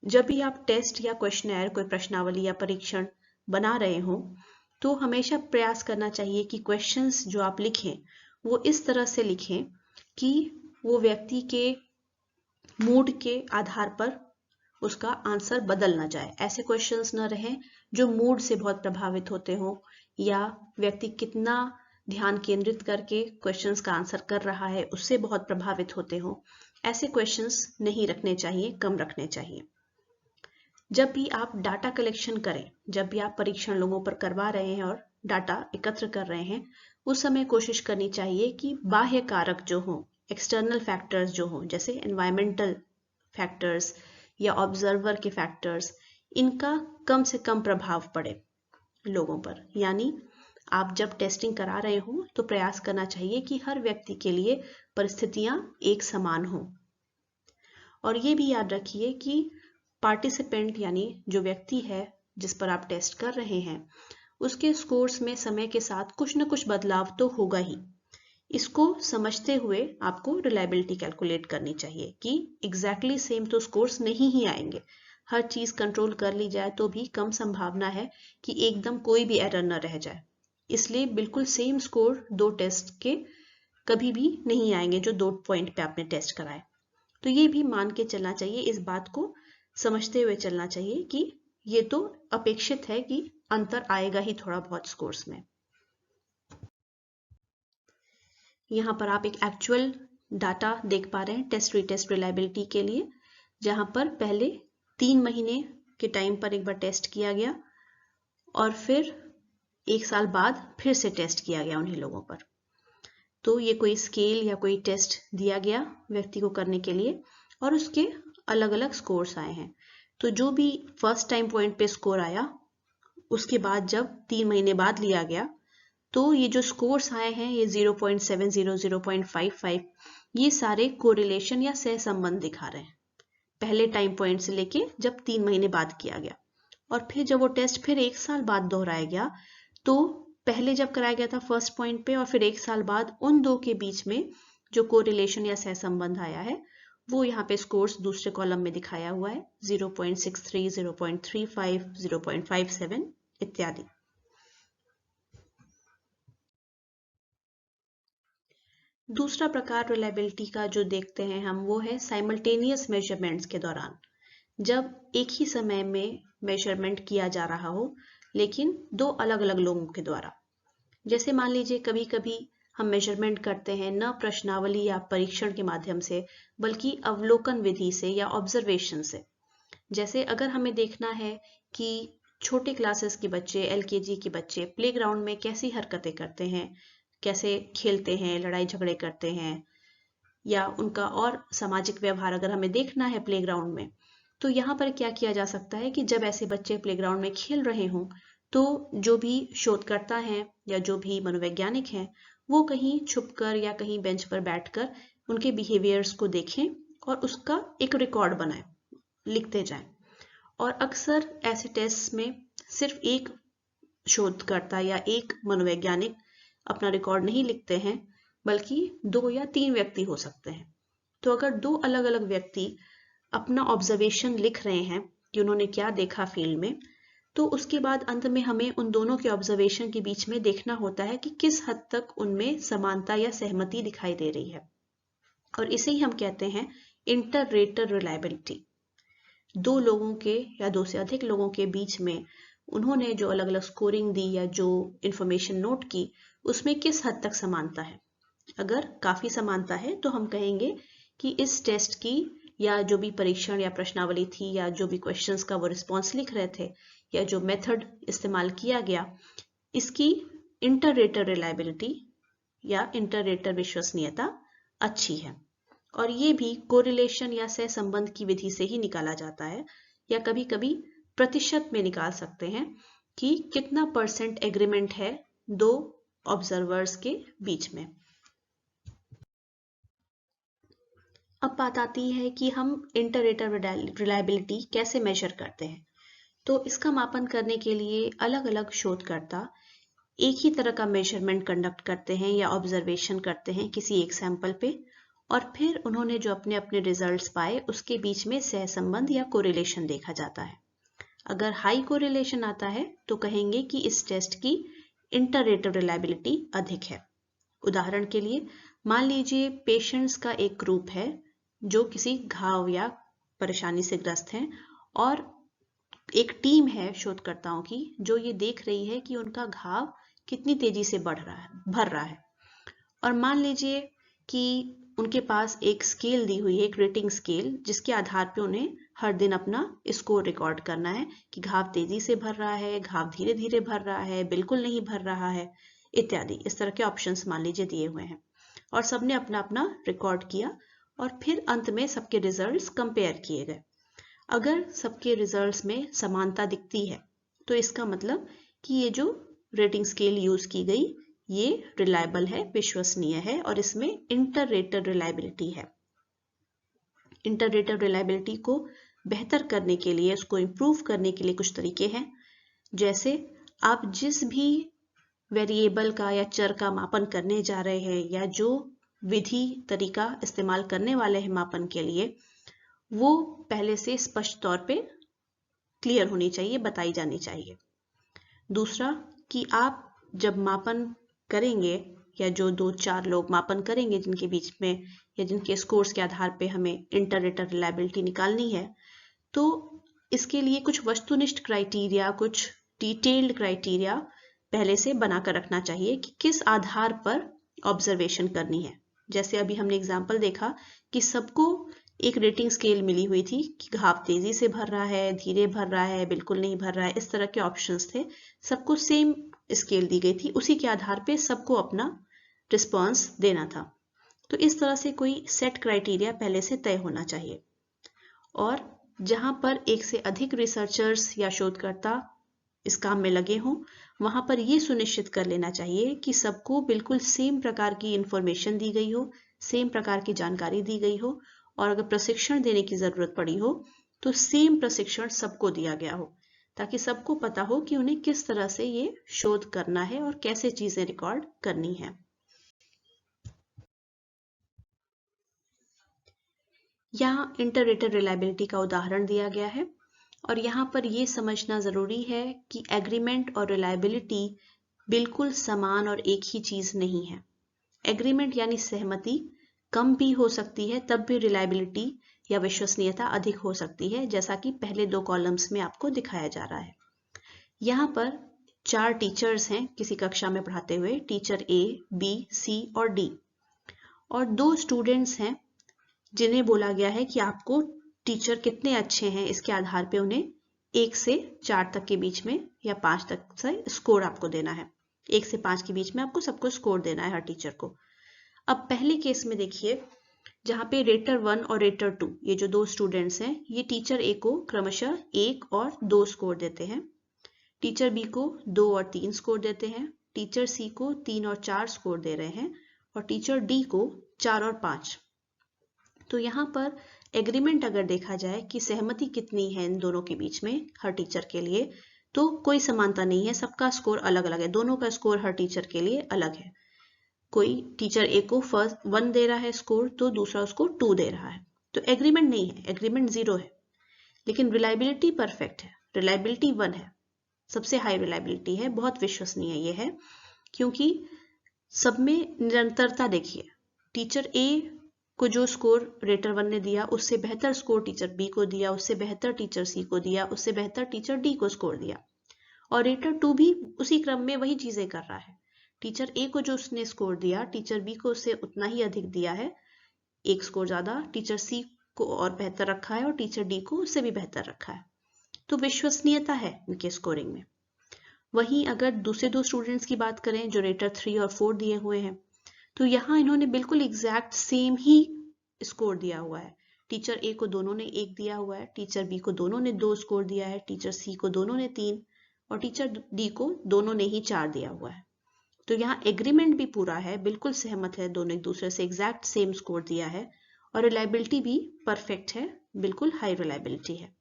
S1: जब भी आप टेस्ट या क्वेश्चनर, कोई प्रश्नावली या परीक्षण बना रहे हो, तो हमेशा प्रयास करना चाहिए कि क्वेश्चंस जो आप लिखें वो इस तरह से लिखें कि वो व्यक्ति के मूड के आधार पर उसका आंसर बदल ना जाए। ऐसे क्वेश्चंस ना रहें जो मूड से बहुत प्रभावित होते हो, या व्यक्ति कितना ध्यान केंद्रित करके क्वेश्चंस का आंसर कर रहा है उससे बहुत प्रभावित होते हो। ऐसे क्वेश्चंस नहीं रखने चाहिए, कम रखने चाहिए। जब भी आप डाटा कलेक्शन करें, जब भी आप परीक्षण लोगों पर करवा रहे हैं और डाटा एकत्र कर रहे हैं, उस समय कोशिश करनी चाहिए कि बाह्य कारक जो हों, एक्सटर्नल फैक्टर्स जो हों, जैसे एनवायरमेंटल फैक्टर्स या ऑब्जर्वर के फैक्टर्स, इनका कम से कम प्रभाव पड़े लोगों पर। यानी आप जब टेस्टिंग करा रहे हो तो प्रयास करना चाहिए कि हर व्यक्ति के लिए परिस्थितियां एक समान हों। और ये भी याद रखिए कि पार्टिसिपेंट यानी जो व्यक्ति है जिस पर आप टेस्ट कर रहे हैं, उसके स्कोर्स में समय के साथ कुछ न कुछ बदलाव तो होगा ही। इसको समझते हुए आपको रिलायबिलिटी कैलकुलेट करनी चाहिए कि एग्जैक्टली सेम तो स्कोर्स नहीं ही आएंगे। हर चीज कंट्रोल कर ली जाए तो भी कम संभावना है कि एकदम कोई भी एरर न रह जाए। इसलिए बिल्कुल सेम स्कोर दो टेस्ट के कभी भी नहीं आएंगे जो दो पॉइंट पे आपने टेस्ट कराए। तो ये भी मान के चलना चाहिए, इस बात को समझते हुए चलना चाहिए कि ये तो अपेक्षित है कि अंतर आएगा ही थोड़ा बहुत स्कोर्स में। यहाँ पर आप एक एक्चुअल डाटा देख पा रहे हैं टेस्ट रीटेस्ट रिलायबिलिटी के लिए, जहां पर पहले 3 महीने के टाइम पर एक बार टेस्ट किया गया और फिर 1 साल बाद फिर से टेस्ट किया गया उन्हीं लोगों पर। तो ये कोई स्केल या कोई टेस्ट दिया गया व्यक्ति को करने के लिए और उसके अलग अलग स्कोर्स आए हैं। तो जो भी फर्स्ट टाइम पॉइंट पे स्कोर आया, उसके बाद जब 3 महीने बाद लिया गया, तो ये जो स्कोर्स आए हैं ये 0.70, 0.55, ये सारे कोरिलेशन या सहसंबंध दिखा रहे हैं पहले टाइम पॉइंट से लेके जब 3 महीने बाद किया गया। और फिर जब वो टेस्ट फिर 1 साल बाद दोहराया गया, तो पहले जब कराया गया था फर्स्ट पॉइंट पे और फिर 1 साल बाद उन दो के बीच में जो कोरिलेशन या सहसंबंध आया है, वो यहाँ पे स्कोर्स दूसरे कॉलम में दिखाया हुआ है, 0.63, 0.35, 0.57 इत्यादि। दूसरा प्रकार रिलायबिलिटी का जो देखते हैं हम, वो है साइमल्टेनियस मेजरमेंट्स के दौरान, जब एक ही समय में मेजरमेंट किया जा रहा हो लेकिन दो अलग अलग लोगों के द्वारा। जैसे मान लीजिए कभी कभी हम मेजरमेंट करते हैं न प्रश्नावली या परीक्षण के माध्यम से, बल्कि अवलोकन विधि से या ऑब्जर्वेशन से। जैसे अगर हमें देखना है कि छोटे क्लासेस के बच्चे, LKG के बच्चे प्लेग्राउंड में कैसी हरकतें करते हैं, कैसे खेलते हैं, लड़ाई झगड़े करते हैं, या उनका और सामाजिक व्यवहार अगर हमें देखना है प्लेग्राउंड में, तो यहाँ पर क्या किया जा सकता है कि जब ऐसे बच्चे प्लेग्राउंड में खेल रहे हों, तो जो भी शोधकर्ता हैं या जो भी मनोवैज्ञानिक हैं, वो कहीं छुपकर या कहीं बेंच पर बैठकर उनके बिहेवियर्स को देखें और उसका एक रिकॉर्ड बनाएं, लिखते जाएं। और अक्सर ऐसे टेस्ट में सिर्फ एक शोधकर्ता या एक मनोवैज्ञानिक अपना रिकॉर्ड नहीं लिखते हैं, बल्कि 2 या 3 व्यक्ति हो सकते हैं। तो अगर 2 अलग अलग व्यक्ति अपना ऑब्जर्वेशन लिख रहे हैं कि उन्होंने क्या देखा फील्ड में, तो उसके बाद अंत में हमें उन दोनों के ऑब्जर्वेशन के बीच में देखना होता है कि किस हद तक उनमें समानता या सहमति दिखाई दे रही है। और इसे ही हम कहते हैं इंटर-रेटर रिलायबिलिटी। 2 लोगों के या 2 से अधिक लोगों के बीच में उन्होंने जो अलग अलग स्कोरिंग दी या जो इंफॉर्मेशन नोट की, उसमें किस हद तक समानता है। अगर काफी समानता है तो हम कहेंगे कि इस टेस्ट की या जो भी परीक्षण या प्रश्नावली थी या जो भी क्वेश्चंस का वो रिस्पॉन्स लिख रहे थे या जो मेथड इस्तेमाल किया गया, इसकी इंटर-रेटर रिलायबिलिटी या इंटर-रेटर विश्वसनीयता अच्छी है। और ये भी कोरिलेशन या सहसंबंध की विधि से ही निकाला जाता है, या कभी कभी प्रतिशत में निकाल सकते हैं कि कितना % एग्रीमेंट है 2 ऑब्जर्वर्स के बीच में। अब बात आती है कि हम इंटर-रेटर रिलायबिलिटी कैसे मेजर करते हैं। तो इसका मापन करने के लिए अलग अलग शोधकर्ता एक ही तरह का मेजरमेंट कंडक्ट करते हैं या ऑब्जर्वेशन करते हैं किसी एक सैंपल पे, और फिर उन्होंने जो अपने अपने रिजल्ट्स पाए उसके बीच में सहसंबंध या कोरिलेशन देखा जाता है। अगर हाई कोरिलेशन आता है तो कहेंगे कि इस टेस्ट की इंटर-रेटर रिलायबिलिटी अधिक है। उदाहरण के लिए मान लीजिए पेशेंट्स का एक ग्रुप है जो किसी घाव या परेशानी से ग्रस्त हैं, और एक टीम है शोधकर्ताओं की जो ये देख रही है कि उनका घाव कितनी तेजी से भर रहा है। और मान लीजिए कि उनके पास एक स्केल दी हुई है, एक रेटिंग स्केल, जिसके आधार पे उन्हें हर दिन अपना स्कोर रिकॉर्ड करना है कि घाव तेजी से भर रहा है, घाव धीरे धीरे भर रहा है, बिल्कुल नहीं भर रहा है, इत्यादि। इस तरह के ऑप्शंस मान लीजिए दिए हुए हैं और सबने अपना अपना रिकॉर्ड किया, और फिर अंत में सबके रिजल्ट्स कंपेयर किए गए। अगर सबके रिजल्ट्स में समानता दिखती है तो इसका मतलब कि ये जो रेटिंग स्केल यूज की गई ये रिलायबल है, विश्वसनीय है, और इसमें इंटर-रेटर रिलायबिलिटी है। इंटर-रेटर रिलायबिलिटी को बेहतर करने के लिए, उसको इम्प्रूव करने के लिए कुछ तरीके हैं। जैसे आप जिस भी वेरिएबल का या चर का मापन करने जा रहे हैं या जो विधि तरीका इस्तेमाल करने वाले हैं मापन के लिए, वो पहले से स्पष्ट तौर पे क्लियर होनी चाहिए, बताई जानी चाहिए। दूसरा कि आप जब मापन करेंगे या जो 2-4 लोग मापन करेंगे जिनके बीच में या जिनके स्कोर्स के आधार पे हमें इंटर-रेटर रिलायबिलिटी निकालनी है, तो इसके लिए कुछ वस्तुनिष्ठ क्राइटेरिया, कुछ डिटेल्ड क्राइटेरिया पहले से बनाकर रखना चाहिए कि किस आधार पर ऑब्जर्वेशन करनी है। जैसे अभी हमने एग्जाम्पल देखा कि सबको एक रेटिंग स्केल मिली हुई थी कि घाव तेजी से भर रहा है, धीरे भर रहा है, बिल्कुल नहीं भर रहा है, इस तरह के ऑप्शंस थे। सबको सेम स्केल दी गई थी, उसी के आधार पे सबको अपना रिस्पॉन्स देना था। तो इस तरह से कोई सेट क्राइटेरिया पहले से तय होना चाहिए। और जहां पर एक से अधिक रिसर्चर्स या शोधकर्ता इस काम में लगे हों, वहां पर यह सुनिश्चित कर लेना चाहिए कि सबको बिल्कुल सेम प्रकार की इंफॉर्मेशन दी गई हो, सेम प्रकार की जानकारी दी गई हो, और अगर प्रशिक्षण देने की जरूरत पड़ी हो तो सेम प्रशिक्षण सबको दिया गया हो, ताकि सबको पता हो कि उन्हें किस तरह से ये शोध करना है और कैसे चीजें रिकॉर्ड करनी है। यहाँ इंटर-रेटर रिलायबिलिटी का उदाहरण दिया गया है और यहाँ पर ये समझना जरूरी है कि एग्रीमेंट और रिलायबिलिटी बिल्कुल समान और एक ही चीज नहीं है। एग्रीमेंट यानी सहमति कम भी हो सकती है, तब भी रिलायबिलिटी या विश्वसनीयता अधिक हो सकती है, जैसा कि पहले 2 कॉलम्स में आपको दिखाया जा रहा है। यहाँ पर 4 टीचर्स हैं किसी कक्षा में पढ़ाते हुए, टीचर ए, बी, सी और डी, और 2 स्टूडेंट्स हैं जिन्हें बोला गया है कि आपको टीचर कितने अच्छे हैं इसके आधार पे उन्हें 1 से 4 तक के बीच में या 5 तक से स्कोर आपको देना है। 1 से 5 के बीच में आपको सबको स्कोर देना है हर टीचर को। अब पहले केस में देखिए, जहाँ पे रेटर 1 और रेटर 2 ये जो 2 स्टूडेंट्स हैं, ये टीचर ए को क्रमशः 1 और 2 स्कोर देते हैं, टीचर बी को 2 और 3 स्कोर देते हैं, टीचर सी को 3 और 4 स्कोर दे रहे हैं, और टीचर डी को 4 और 5। तो यहाँ पर एग्रीमेंट अगर देखा जाए कि सहमति कितनी है इन दोनों के बीच में हर टीचर के लिए, तो कोई समानता नहीं है, सबका स्कोर अलग अलग है, दोनों का स्कोर हर टीचर के लिए अलग है। कोई टीचर ए को फर्स्ट 1 दे रहा है स्कोर, तो दूसरा उसको 2 दे रहा है, तो एग्रीमेंट नहीं है, एग्रीमेंट 0 है। लेकिन रिलायबिलिटी परफेक्ट है, रिलायबिलिटी 1 है, सबसे हाई रिलायबिलिटी है, बहुत विश्वसनीय ये है, क्योंकि सब में निरंतरता देखिए। टीचर ए को जो स्कोर रेटर 1 ने दिया, उससे बेहतर स्कोर टीचर बी को दिया, उससे बेहतर टीचर सी को दिया, उससे बेहतर टीचर डी को स्कोर दिया, और रेटर 2 भी उसी क्रम में वही चीजें कर रहा है। टीचर ए को जो उसने स्कोर दिया, टीचर बी को उससे उतना ही अधिक दिया है, 1 स्कोर ज्यादा, टीचर सी को और बेहतर रखा है, और टीचर डी को उससे भी बेहतर रखा है, तो विश्वसनीयता है इनके स्कोरिंग में। वहीं अगर दूसरे 2 स्टूडेंट्स की बात करें जो रेटर 3 और 4 दिए हुए हैं, तो यहाँ इन्होंने बिल्कुल एग्जैक्ट सेम ही स्कोर दिया हुआ है। टीचर ए को दोनों ने 1 दिया हुआ है, टीचर बी को दोनों ने 2 स्कोर दिया है, टीचर सी को दोनों ने 3, और टीचर डी को दोनों ने ही 4 दिया हुआ है। तो यहाँ एग्रीमेंट भी पूरा है, बिल्कुल सहमत है, दोनों एक दूसरे से एग्जैक्ट सेम स्कोर दिया है, और रिलायबिलिटी भी परफेक्ट है, बिल्कुल हाई रिलायबिलिटी है।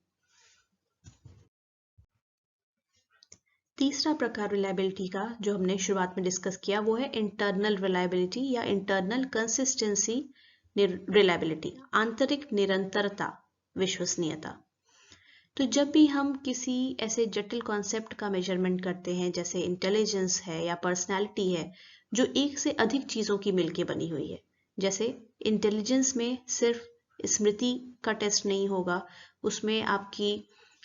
S1: तीसरा प्रकार रिलायबिलिटी का जो हमने शुरुआत में डिस्कस किया, वो है इंटरनल रिलायबिलिटी या इंटरनल कंसिस्टेंसी रिलायबिलिटी, आंतरिक निरंतरता विश्वसनीयता। तो जब भी हम किसी ऐसे जटिल कॉन्सेप्ट का मेजरमेंट करते हैं, जैसे इंटेलिजेंस है या पर्सनैलिटी है, जो एक से अधिक चीजों की मिलके बनी हुई है, जैसे इंटेलिजेंस में सिर्फ स्मृति का टेस्ट नहीं होगा, उसमें आपकी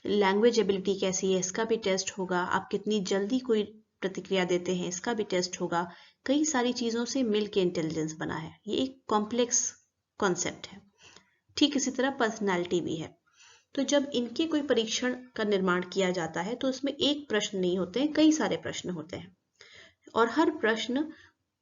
S1: लैंग्वेज एबिलिटी कैसी है इसका भी टेस्ट होगा, आप कितनी जल्दी कोई प्रतिक्रिया देते हैं इसका भी टेस्ट होगा, कई सारी चीजों से मिलके इंटेलिजेंस बना है, ये एक कॉम्प्लेक्स कॉन्सेप्ट है। ठीक इसी तरह पर्सनालिटी भी है। तो जब इनके कोई परीक्षण का निर्माण किया जाता है, तो उसमें एक प्रश्न नहीं होते हैं, कई सारे प्रश्न होते हैं, और हर प्रश्न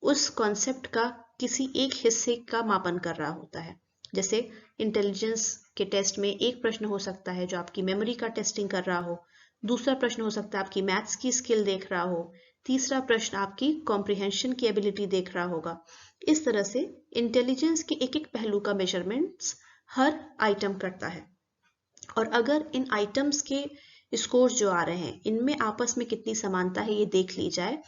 S1: उस कॉन्सेप्ट का किसी एक हिस्से का मापन कर रहा होता है। जैसे इंटेलिजेंस के टेस्ट में एक प्रश्न हो सकता है जो आपकी मेमोरी का टेस्टिंग कर रहा हो, दूसरा प्रश्न हो सकता है आपकी मैथ्स की स्किल देख रहा हो, तीसरा प्रश्न आपकी कॉम्प्रिहेंशन की एबिलिटी देख रहा होगा। इस तरह से इंटेलिजेंस के एक एक पहलू का मेजरमेंट्स हर आइटम करता है, और अगर इन आइटम्स के स्कोर्स जो आ रहे हैं इनमें आपस में कितनी समानता है ये देख ली जाए,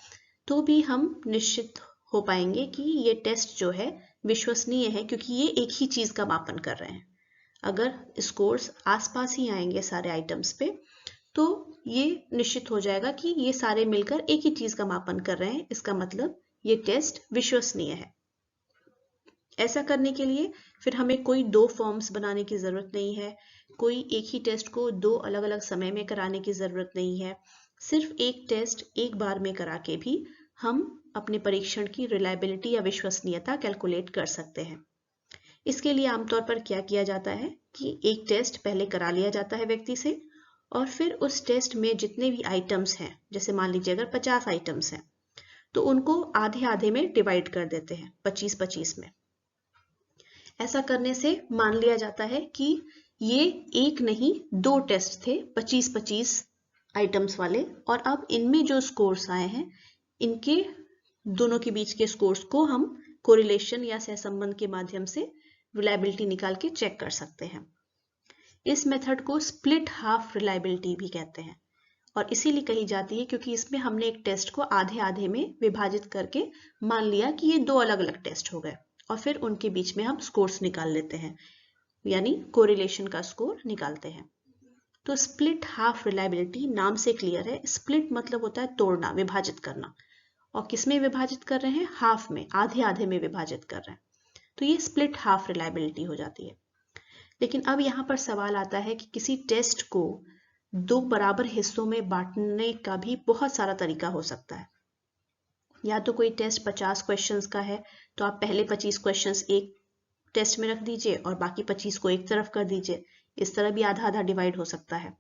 S1: तो भी हम निश्चित हो पाएंगे कि ये टेस्ट जो है विश्वसनीय है, क्योंकि ये एक ही चीज का मापन कर रहे हैं। अगर स्कोर्स आसपास ही आएंगे सारे आइटम्स पे, तो ये निश्चित हो जाएगा कि ये सारे मिलकर एक ही चीज का मापन कर रहे हैं, इसका मतलब ये टेस्ट विश्वसनीय है। ऐसा करने के लिए फिर हमें कोई 2 फॉर्म्स बनाने की जरूरत नहीं है, कोई एक ही टेस्ट को 2 अलग अलग समय में कराने की जरूरत नहीं है, सिर्फ एक टेस्ट एक बार में करा के भी हम अपने परीक्षण की रिलायबिलिटी या विश्वसनीयता कैलकुलेट कर सकते हैं। इसके लिए आमतौर पर क्या किया जाता है कि एक टेस्ट पहले करा लिया जाता है व्यक्ति से, और फिर उस टेस्ट में जितने भी आइटम्स हैं, जैसे मान लीजिए अगर 50 आइटम्स हैं, तो उनको आधे आधे में डिवाइड कर देते हैं, 25-25 में। ऐसा करने से मान लिया जाता है कि ये एक नहीं 2 टेस्ट थे 25-25 आइटम्स वाले, और अब इनमें जो स्कोर्स आए हैं इनके दोनों के बीच के स्कोर्स को हम कोरिलेशन या सहसंबंध के माध्यम से रिलायबिलिटी निकाल के चेक कर सकते हैं। इस मेथड को स्प्लिट हाफ रिलायबिलिटी भी कहते हैं, और इसीलिए कही जाती है क्योंकि इसमें हमने एक टेस्ट को आधे आधे में विभाजित करके मान लिया कि ये 2 अलग अलग टेस्ट हो गए, और फिर उनके बीच में हम स्कोर्स निकाल लेते हैं, यानी कोरिलेशन का स्कोर निकालते हैं। तो स्प्लिट हाफ रिलायबिलिटी नाम से क्लियर है। स्प्लिट मतलब होता है तोड़ना, विभाजित करना, और किसमें विभाजित कर रहे हैं? हाफ में, आधे आधे में विभाजित कर रहे हैं, तो ये स्प्लिट हाफ रिलायबिलिटी हो जाती है। लेकिन अब यहाँ पर सवाल आता है कि किसी टेस्ट को 2 बराबर हिस्सों में बांटने का भी बहुत सारा तरीका हो सकता है। या तो कोई टेस्ट 50 क्वेश्चंस का है तो आप पहले 25 क्वेश्चंस एक टेस्ट में रख दीजिए और बाकी 25 को एक तरफ कर दीजिए। इस तरह भी आधा आधा डिवाइड हो सकता है।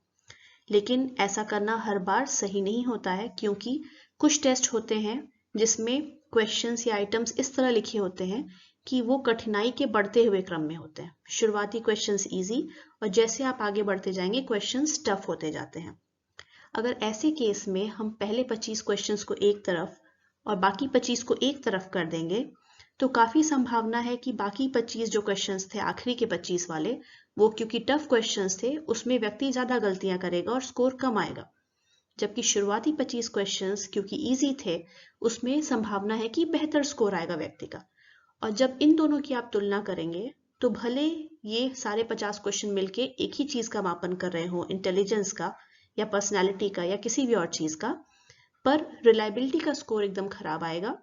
S1: लेकिन ऐसा करना हर बार सही नहीं होता है, क्योंकि कुछ टेस्ट होते हैं जिसमें क्वेश्चंस या आइटम्स इस तरह लिखे होते हैं कि वो कठिनाई के बढ़ते हुए क्रम में होते हैं। शुरुआती क्वेश्चंस इजी, और जैसे आप आगे बढ़ते जाएंगे क्वेश्चंस टफ होते जाते हैं। अगर ऐसे केस में हम पहले 25 क्वेश्चंस को एक तरफ और बाकी 25 को एक तरफ कर देंगे तो काफी संभावना है कि बाकी 25 जो क्वेश्चंस थे, आखिरी के 25 वाले, वो क्योंकि टफ क्वेश्चंस थे उसमें व्यक्ति ज्यादा गलतियां करेगा और स्कोर कम आएगा। जबकि शुरुआती 25 क्वेश्चंस क्योंकि इजी थे उसमें संभावना है कि बेहतर स्कोर आएगा व्यक्ति का। और जब इन दोनों की आप तुलना करेंगे तो भले ये सारे 50 क्वेश्चन मिलके एक ही चीज का मापन कर रहे हो, इंटेलिजेंस का या पर्सनालिटी का या किसी भी और चीज का, पर रिलायबिलिटी का स्कोर एकदम खराब आएगा,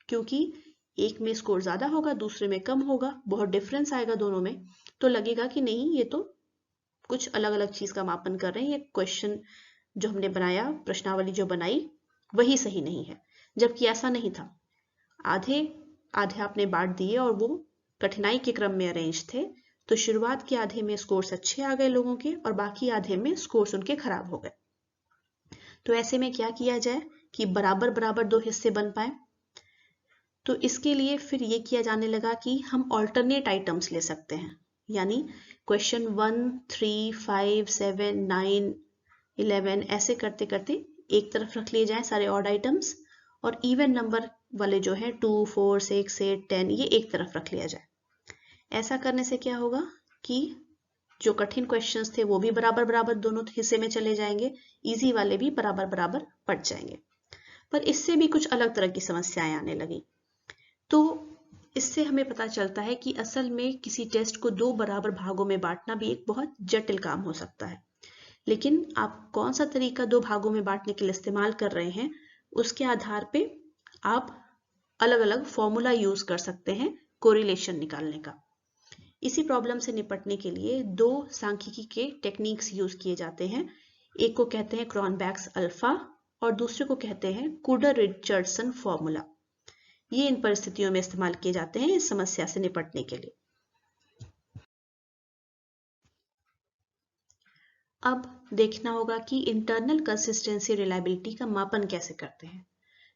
S1: क्योंकि एक में स्कोर ज्यादा होगा, दूसरे में कम होगा, बहुत डिफरेंस आएगा दोनों में। तो लगेगा कि नहीं, ये तो कुछ अलग अलग चीज का मापन कर रहे हैं, ये क्वेश्चन जो हमने बनाया, प्रश्नावली जो बनाई, वही सही नहीं है। जबकि ऐसा नहीं था, आधे आधे आपने बांट दिए और वो कठिनाई के क्रम में अरेंज थे, तो शुरुआत के आधे में स्कोर्स अच्छे आ गए लोगों के और बाकी आधे में स्कोर्स उनके खराब हो गए। तो ऐसे में क्या किया जाए कि बराबर बराबर 2 हिस्से बन पाए? तो इसके लिए फिर ये किया जाने लगा कि हम ऑल्टरनेट आइटम्स ले सकते हैं, यानी क्वेश्चन 1, 3, 5, 7, 9, 11 ऐसे करते करते एक तरफ रख लिए जाए सारे ऑड आइटम्स, और इवन नंबर वाले जो है 2, 4, 6, 8, 10 ये एक तरफ रख लिया जाए। ऐसा करने से क्या होगा कि जो कठिन क्वेश्चंस थे वो भी बराबर बराबर दोनों हिस्से में चले जाएंगे, इजी वाले भी बराबर बराबर पड़ जाएंगे। पर इससे भी कुछ अलग तरह की समस्याएं आने लगी। तो इससे हमें पता चलता है कि असल में किसी टेस्ट को 2 बराबर भागों में बांटना भी एक बहुत जटिल काम हो सकता है। लेकिन आप कौन सा तरीका 2 भागों में बांटने के लिए इस्तेमाल कर रहे हैं, उसके आधार पे आप अलग अलग फॉर्मूला यूज कर सकते हैं कोरिलेशन निकालने का। इसी प्रॉब्लम से निपटने के लिए 2 सांख्यिकी के टेक्निक्स यूज किए जाते हैं। एक को कहते हैं क्रॉनबैक्स अल्फा और दूसरे को कहते हैं कूडर रिचर्डसन फॉर्मूला। ये इन परिस्थितियों में इस्तेमाल किए जाते हैं इस समस्या से निपटने के लिए। अब देखना होगा कि इंटरनल कंसिस्टेंसी रिलायबिलिटी का मापन कैसे करते हैं।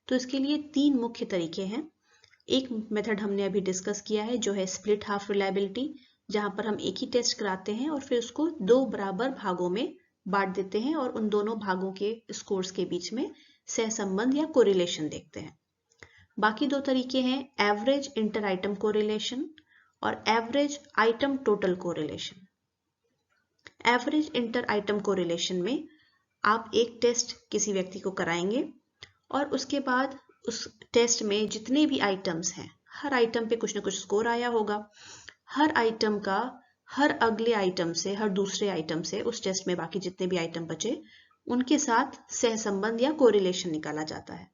S1: तो इसके लिए 3 मुख्य तरीके हैं। एक मेथड हमने अभी डिस्कस किया है जो है स्प्लिट हाफ रिलायबिलिटी, जहां पर हम एक ही टेस्ट कराते हैं और फिर उसको 2 बराबर भागों में बांट देते हैं और उन दोनों भागों के स्कोर्स के बीच में सहसंबंध या कोरिलेशन देखते हैं। बाकी 2 तरीके हैं एवरेज इंटर आइटम कोरिलेशन और average item total correlation. Average inter item correlation में आप एक टेस्ट किसी व्यक्ति को कराएंगे और उसके बाद उस टेस्ट में जितने भी आइटम्स हैं, हर आइटम पे कुछ ना कुछ स्कोर आया होगा। हर आइटम का हर अगले आइटम से, हर दूसरे आइटम से, उस टेस्ट में बाकी जितने भी आइटम बचे उनके साथ सहसंबंध या कोरिलेशन निकाला जाता है।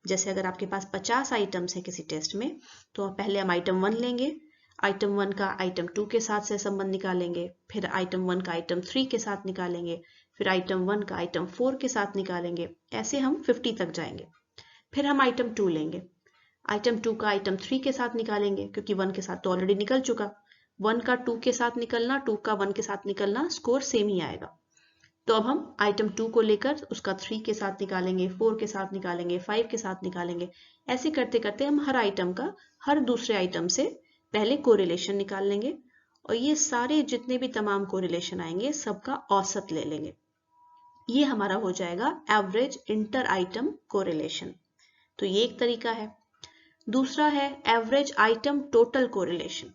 S1: जैसे अगर आपके पास 50 आइटम्स हैं किसी टेस्ट में, तो पहले हम आइटम 1 लेंगे, आइटम 1 का आइटम 2 के साथ सहसंबंध निकालेंगे, फिर आइटम 1 का आइटम 3 के साथ निकालेंगे, फिर आइटम 1 का आइटम 4 के साथ निकालेंगे। ऐसे हम 50 तक जाएंगे। फिर हम आइटम 2 लेंगे, आइटम 2 का आइटम 3 के साथ निकालेंगे, क्योंकि 1 के साथ तो ऑलरेडी निकल चुका। 1 का 2 के साथ निकलना, 2 का 1 के साथ निकलना, स्कोर सेम ही आएगा। तो अब हम आइटम 2 को लेकर उसका 3 के साथ निकालेंगे, 4 के साथ निकालेंगे, 5 के साथ निकालेंगे। ऐसे करते करते हम हर आइटम का हर दूसरे आइटम से पहले कोरिलेशन निकाल लेंगे और ये सारे जितने भी तमाम कोरिलेशन आएंगे सबका औसत ले लेंगे। ये हमारा हो जाएगा एवरेज इंटर आइटम कोरिलेशन। तो ये एक तरीका है। दूसरा है एवरेज आइटम टोटल कोरिलेशन।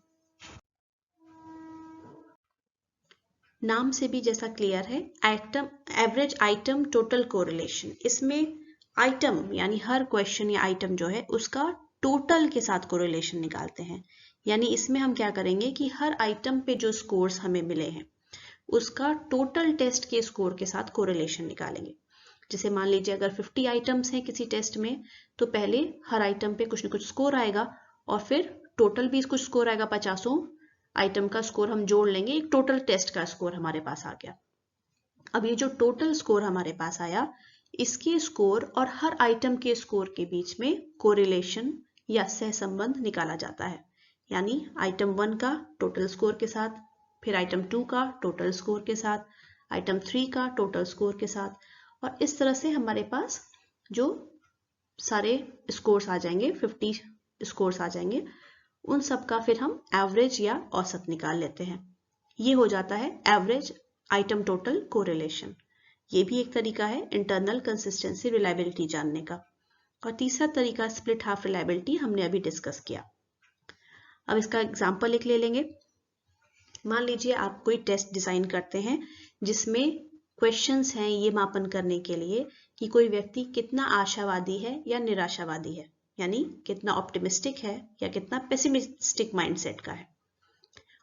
S1: नाम से भी जैसा क्लियर है, एवरेज आइटम टोटल कोरिलेशन। इसमें आइटम यानी हर क्वेश्चन या आइटम जो है उसका टोटल के साथ कोरिलेशन निकालते हैं। यानी इसमें हम क्या करेंगे कि हर आइटम पे जो स्कोर्स हमें मिले हैं उसका टोटल टेस्ट के स्कोर के साथ कोरिलेशन निकालेंगे। जैसे मान लीजिए अगर 50 आइटम्स हैं किसी टेस्ट में, तो पहले हर आइटम पे कुछ न कुछ स्कोर आएगा और फिर टोटल भी कुछ स्कोर आएगा, 50 आइटम का स्कोर हम जोड़ लेंगे, एक टोटल टेस्ट का स्कोर हमारे पास आ गया। अब ये जो टोटल स्कोर हमारे पास आया, इसके स्कोर और हर आइटम के स्कोर के बीच में कोरिलेशन या सहसंबंध निकाला जाता है। यानी आइटम 1 का टोटल स्कोर के साथ, फिर आइटम 2 का टोटल स्कोर के साथ, आइटम 3 का टोटल स्कोर के साथ, और इस तरह से हमारे पास जो सारे स्कोर्स आ जाएंगे, 50 स्कोर्स आ जाएंगे, उन सब का फिर हम एवरेज या औसत निकाल लेते हैं। ये हो जाता है एवरेज आइटम टोटल कोरिलेशन। ये भी एक तरीका है इंटरनल कंसिस्टेंसी रिलायबिलिटी जानने का। और तीसरा तरीका स्प्लिट हाफ रिलायबिलिटी हमने अभी डिस्कस किया। अब इसका एग्जाम्पल एक ले लेंगे। मान लीजिए आप कोई टेस्ट डिजाइन करते हैं जिसमें क्वेश्चंस हैं ये मापन करने के लिए कि कोई व्यक्ति कितना आशावादी है या निराशावादी है, यानी कितना ऑप्टिमिस्टिक है या कितना पेसिमिस्टिक माइंडसेट का है।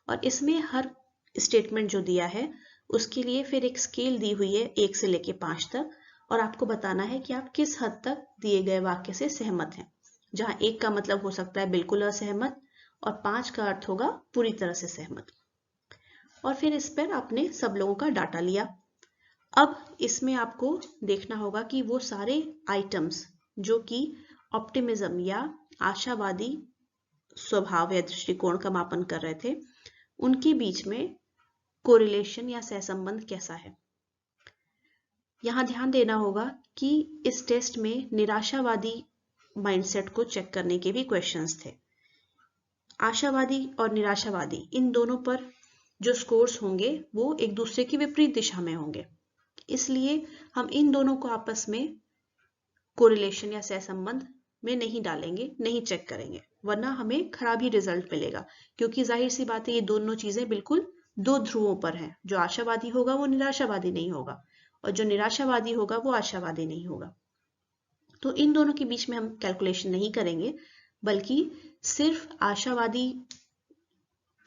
S1: और इसमें हर स्टेटमेंट जो दिया है उसके लिए फिर एक स्केल दी हुई है 1 से लेके 5 तक, और आपको बताना है कि आप किस हद तक दिए गए वाक्य से सहमत हैं। जहां 1 का मतलब हो सकता है बिल्कुल असहमत और 5 का अर्थ होगा पूरी तरह से सहमत। और फिर इस पर आपने सब लोगों का डाटा लिया। अब इसमें आपको देखना होगा कि वो सारे आइटम्स जो कि ऑप्टिमिज्म या आशावादी स्वभाव या दृष्टिकोण का मापन कर रहे थे, उनके बीच में कोरिलेशन या सहसंबंध कैसा है। यहां ध्यान देना होगा कि इस टेस्ट में निराशावादी माइंडसेट को चेक करने के भी क्वेश्चंस थे। आशावादी और निराशावादी इन दोनों पर जो स्कोर्स होंगे वो एक दूसरे की विपरीत दिशा में होंगे, इसलिए हम इन दोनों को आपस में कोरिलेशन या सहसंबंध में नहीं डालेंगे, नहीं चेक करेंगे, वरना हमें खराब ही रिजल्ट मिलेगा। क्योंकि जाहिर सी बात है ये दोनों चीजें बिल्कुल दो ध्रुवों पर हैं। जो आशावादी होगा वो निराशावादी नहीं होगा और जो निराशावादी होगा वो आशावादी नहीं होगा। तो इन दोनों के बीच में हम कैलकुलेशन नहीं करेंगे, बल्कि सिर्फ आशावादी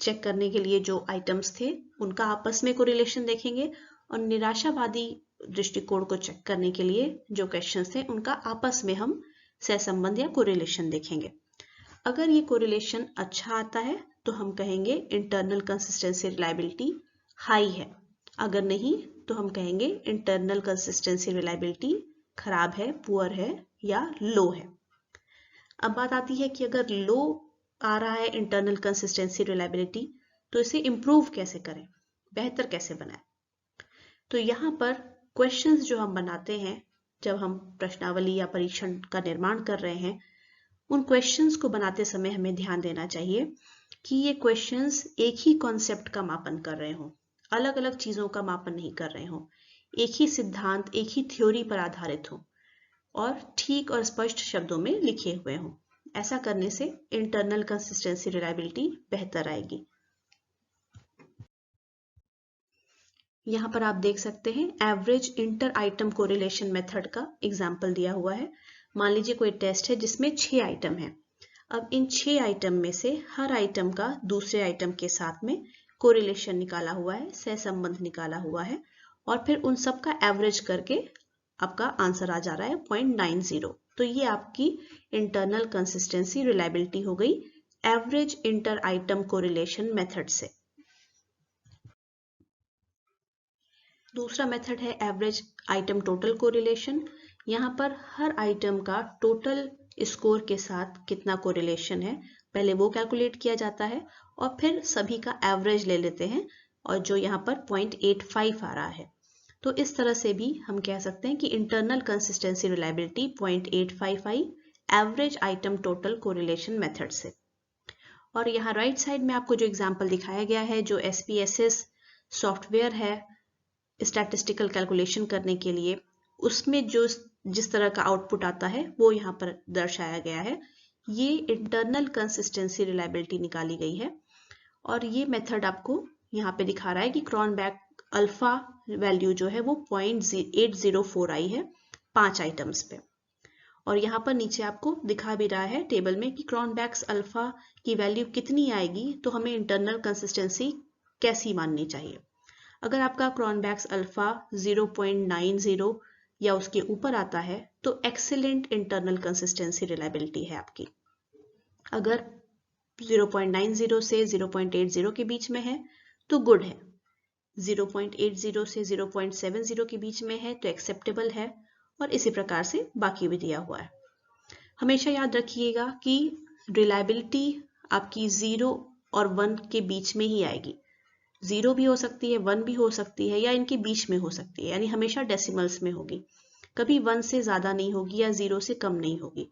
S1: चेक करने के लिए जो आइटम्स थे उनका आपस में कोरिलेशन देखेंगे और निराशावादी दृष्टिकोण को चेक करने के लिए जो क्वेश्चंस थे उनका आपस में हम सहसंबंध या कोरिलेशन देखेंगे। अगर ये कोरिलेशन अच्छा आता है तो हम कहेंगे इंटरनल कंसिस्टेंसी रिलायबिलिटी हाई है, अगर नहीं तो हम कहेंगे इंटरनल कंसिस्टेंसी रिलायबिलिटी खराब है, पुअर है या लो है। अब बात आती है कि अगर लो आ रहा है इंटरनल कंसिस्टेंसी रिलायबिलिटी, तो इसे इम्प्रूव कैसे करें, बेहतर कैसे बनाएं। तो यहाँ पर क्वेश्चंस जो हम बनाते हैं जब हम प्रश्नावली या परीक्षण का निर्माण कर रहे हैं, उन क्वेश्चंस को बनाते समय हमें ध्यान देना चाहिए कि ये क्वेश्चंस एक ही कॉन्सेप्ट का मापन कर रहे हों, अलग अलग चीजों का मापन नहीं कर रहे हों, एक ही सिद्धांत, एक ही थ्योरी पर आधारित हो और ठीक और स्पष्ट शब्दों में लिखे हुए हों। ऐसा करने से इंटरनल कंसिस्टेंसी रिलायबिलिटी बेहतर आएगी। यहाँ पर आप देख सकते हैं average inter item correlation method का एग्जाम्पल दिया हुआ है। मान लीजिए कोई टेस्ट है जिसमें 6 आइटम है। अब इन 6 आइटम में से हर आइटम का दूसरे आइटम के साथ में कोरिलेशन निकाला हुआ है, सहसंबंध निकाला हुआ है, और फिर उन सब का एवरेज करके आपका आंसर आ जा रहा है 0.90। तो ये आपकी इंटरनल कंसिस्टेंसी रिलायबिलिटी हो गई average inter item correlation method से। दूसरा मेथड है एवरेज आइटम टोटल कोरिलेशन। यहाँ पर हर आइटम का टोटल स्कोर के साथ कितना कोरिलेशन है पहले वो कैलकुलेट किया जाता है और फिर सभी का एवरेज ले लेते हैं, और जो यहाँ पर 0.85 आ रहा है। तो इस तरह से भी हम कह सकते हैं कि internal consistency reliability 0.85 I average item total correlation method से। और यहाँ राइट साइड में आपको जो एग्जाम्पल दिखाया गया है, जो SPSS सॉफ्टवेयर है स्टैटिस्टिकल कैलकुलेशन करने के लिए, उसमें जो जिस तरह का आउटपुट आता है वो यहाँ पर दर्शाया गया है। ये इंटरनल कंसिस्टेंसी रिलायबिलिटी निकाली गई है और ये मेथड आपको यहाँ पे दिखा रहा है कि क्रॉनबैक अल्फा वैल्यू जो है वो 0.804 आई है 5 आइटम्स पे। और यहाँ पर नीचे आपको दिखा भी रहा है टेबल में कि क्रॉनबैक्स अल्फा की वैल्यू कितनी आएगी तो हमें इंटरनल कंसिस्टेंसी कैसी माननी चाहिए। अगर आपका क्रॉनबैक्स अल्फा 0.90 या उसके ऊपर आता है तो एक्सीलेंट इंटरनल कंसिस्टेंसी रिलायबिलिटी है आपकी। अगर 0.90 से 0.80 के बीच में है तो गुड है, 0.80 से 0.70 के बीच में है तो एक्सेप्टेबल है, और इसी प्रकार से बाकी भी दिया हुआ है। हमेशा याद रखिएगा कि रिलायबिलिटी आपकी 0 और 1 के बीच में ही आएगी। 0 भी हो सकती है, 1 भी हो सकती है, या इनके बीच में हो सकती है, यानी हमेशा डेसिमल्स में होगी। कभी 1 से ज्यादा नहीं होगी या 0 से कम नहीं होगी,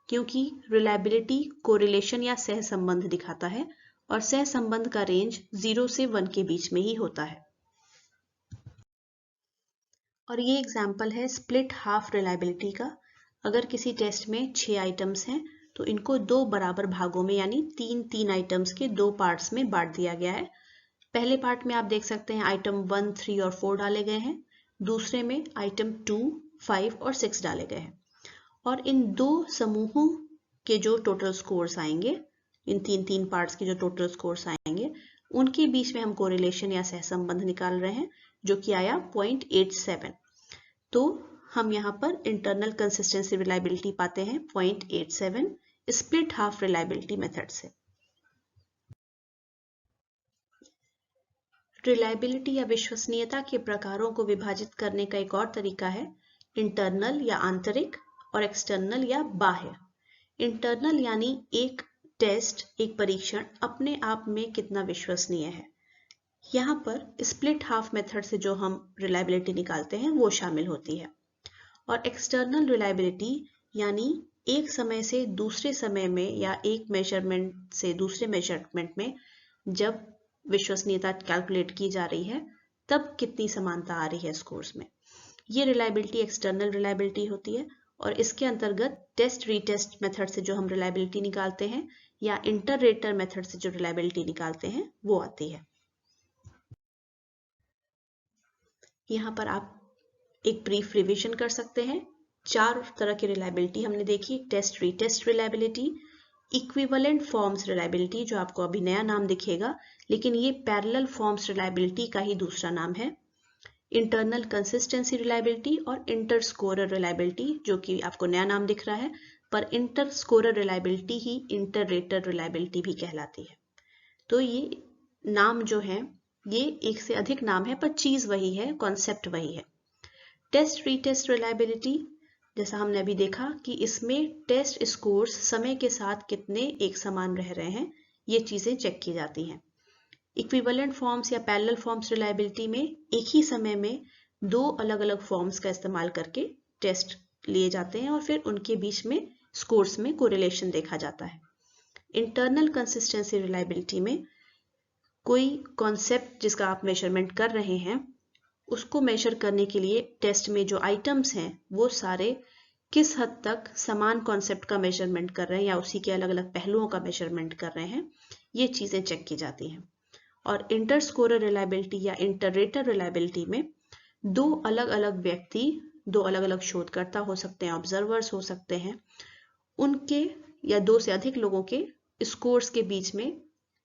S1: क्योंकि रिलायबिलिटी कोरिलेशन या सहसंबंध दिखाता है और सहसंबंध का रेंज 0 से 1 के बीच में ही होता है। और ये एग्जाम्पल है स्प्लिट हाफ रिलायबिलिटी का। अगर किसी टेस्ट में 6 आइटम्स हैं तो इनको 2 बराबर भागों में यानी 3 आइटम्स के 2 पार्ट्स में बांट दिया गया है। पहले पार्ट में आप देख सकते हैं आइटम 1, 3 और 4 डाले गए हैं, दूसरे में आइटम 2, 5 और 6 डाले गए हैं। और इन 2 समूहों के जो टोटल स्कोर्स आएंगे, इन 3 पार्ट्स के जो टोटल स्कोर्स आएंगे, उनके बीच में हम कोरिलेशन या सहसंबंध निकाल रहे हैं, जो कि आया 0.87। तो हम यहाँ पर इंटरनल कंसिस्टेंसी रिलायबिलिटी पाते हैं 0.87 स्प्लिट हाफ रिलायबिलिटी मेथड से। रिलायबिलिटी या विश्वसनीयता के प्रकारों को विभाजित करने का एक और तरीका है इंटरनल या आंतरिक और एक्सटर्नल या बाह्य। इंटरनल यानी एक टेस्ट, एक परीक्षण अपने आप में कितना विश्वसनीय है। यहाँ पर स्प्लिट हाफ मेथड से जो हम रिलायबिलिटी निकालते हैं वो शामिल होती है। और एक्सटर्नल रिलायबिलिटी यानी एक समय से दूसरे समय में या एक मेजरमेंट से दूसरे मेजरमेंट में जब विश्वसनीयता कैलकुलेट की जा रही है तब कितनी समानता आ रही है स्कोर्स में, ये रिलायबिलिटी एक्सटर्नल रिलायबिलिटी होती है। और इसके अंतर्गत टेस्ट रीटेस्ट मेथड से जो हम रिलायबिलिटी निकालते हैं या इंटररेटर मेथड से जो रिलायबिलिटी निकालते हैं वो आती है। यहाँ पर आप एक ब्रीफ रिवीजन कर सकते हैं। 4 तरह की रिलायबिलिटी हमने देखी, test retest reliability, equivalent forms reliability जो आपको अभी नया नाम दिखेगा लेकिन ये पैरेलल फॉर्म्स रिलायबिलिटी का ही दूसरा नाम है, इंटरनल कंसिस्टेंसी रिलायबिलिटी और इंटर स्कोरर रिलायबिलिटी जो कि आपको नया नाम दिख रहा है, पर इंटर स्कोरर रिलायबिलिटी ही इंटर रेटर रिलायबिलिटी भी कहलाती है। तो ये नाम जो है ये एक से अधिक नाम है पर चीज वही है, कॉन्सेप्ट वही है। टेस्ट रीटेस्ट रिलायबिलिटी जैसा हमने अभी देखा कि इसमें टेस्ट स्कोर्स समय के साथ कितने एक समान रह रहे हैं, ये चीजें चेक की जाती हैं। इक्विवेलेंट फॉर्म्स या पैरेलल फॉर्म्स रिलायबिलिटी में एक ही समय में 2 अलग अलग फॉर्म्स का इस्तेमाल करके टेस्ट लिए जाते हैं और फिर उनके बीच में स्कोर्स में कोरिलेशन देखा जाता है। इंटरनल कंसिस्टेंसी रिलायबिलिटी में कोई कॉन्सेप्ट जिसका आप मेजरमेंट कर रहे हैं उसको मेजर करने के लिए टेस्ट में जो आइटम्स हैं वो सारे किस हद तक समान कॉन्सेप्ट का मेजरमेंट कर रहे हैं या उसी के अलग अलग पहलुओं का मेजरमेंट कर रहे हैं, ये चीजें चेक की जाती हैं। और इंटर स्कोरर रिलायबिलिटी या इंटररेटर रिलायबिलिटी में 2 अलग अलग व्यक्ति, 2 अलग अलग शोधकर्ता हो सकते हैं, ऑब्जर्वर्स हो सकते हैं, उनके या 2 से अधिक लोगों के स्कोर्स के बीच में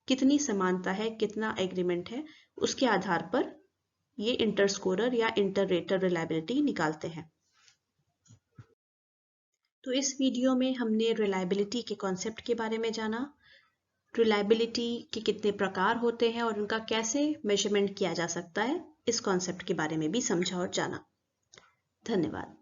S1: कितनी समानता है, कितना एग्रीमेंट है, उसके आधार पर ये इंटर स्कोरर या इंटररेटर रिलायबिलिटी निकालते हैं। तो इस वीडियो में हमने रिलायबिलिटी के कॉन्सेप्ट के बारे में जाना, रिलायबिलिटी के कितने प्रकार होते हैं और उनका कैसे मेजरमेंट किया जा सकता है, इस कॉन्सेप्ट के बारे में भी समझा और जाना। धन्यवाद।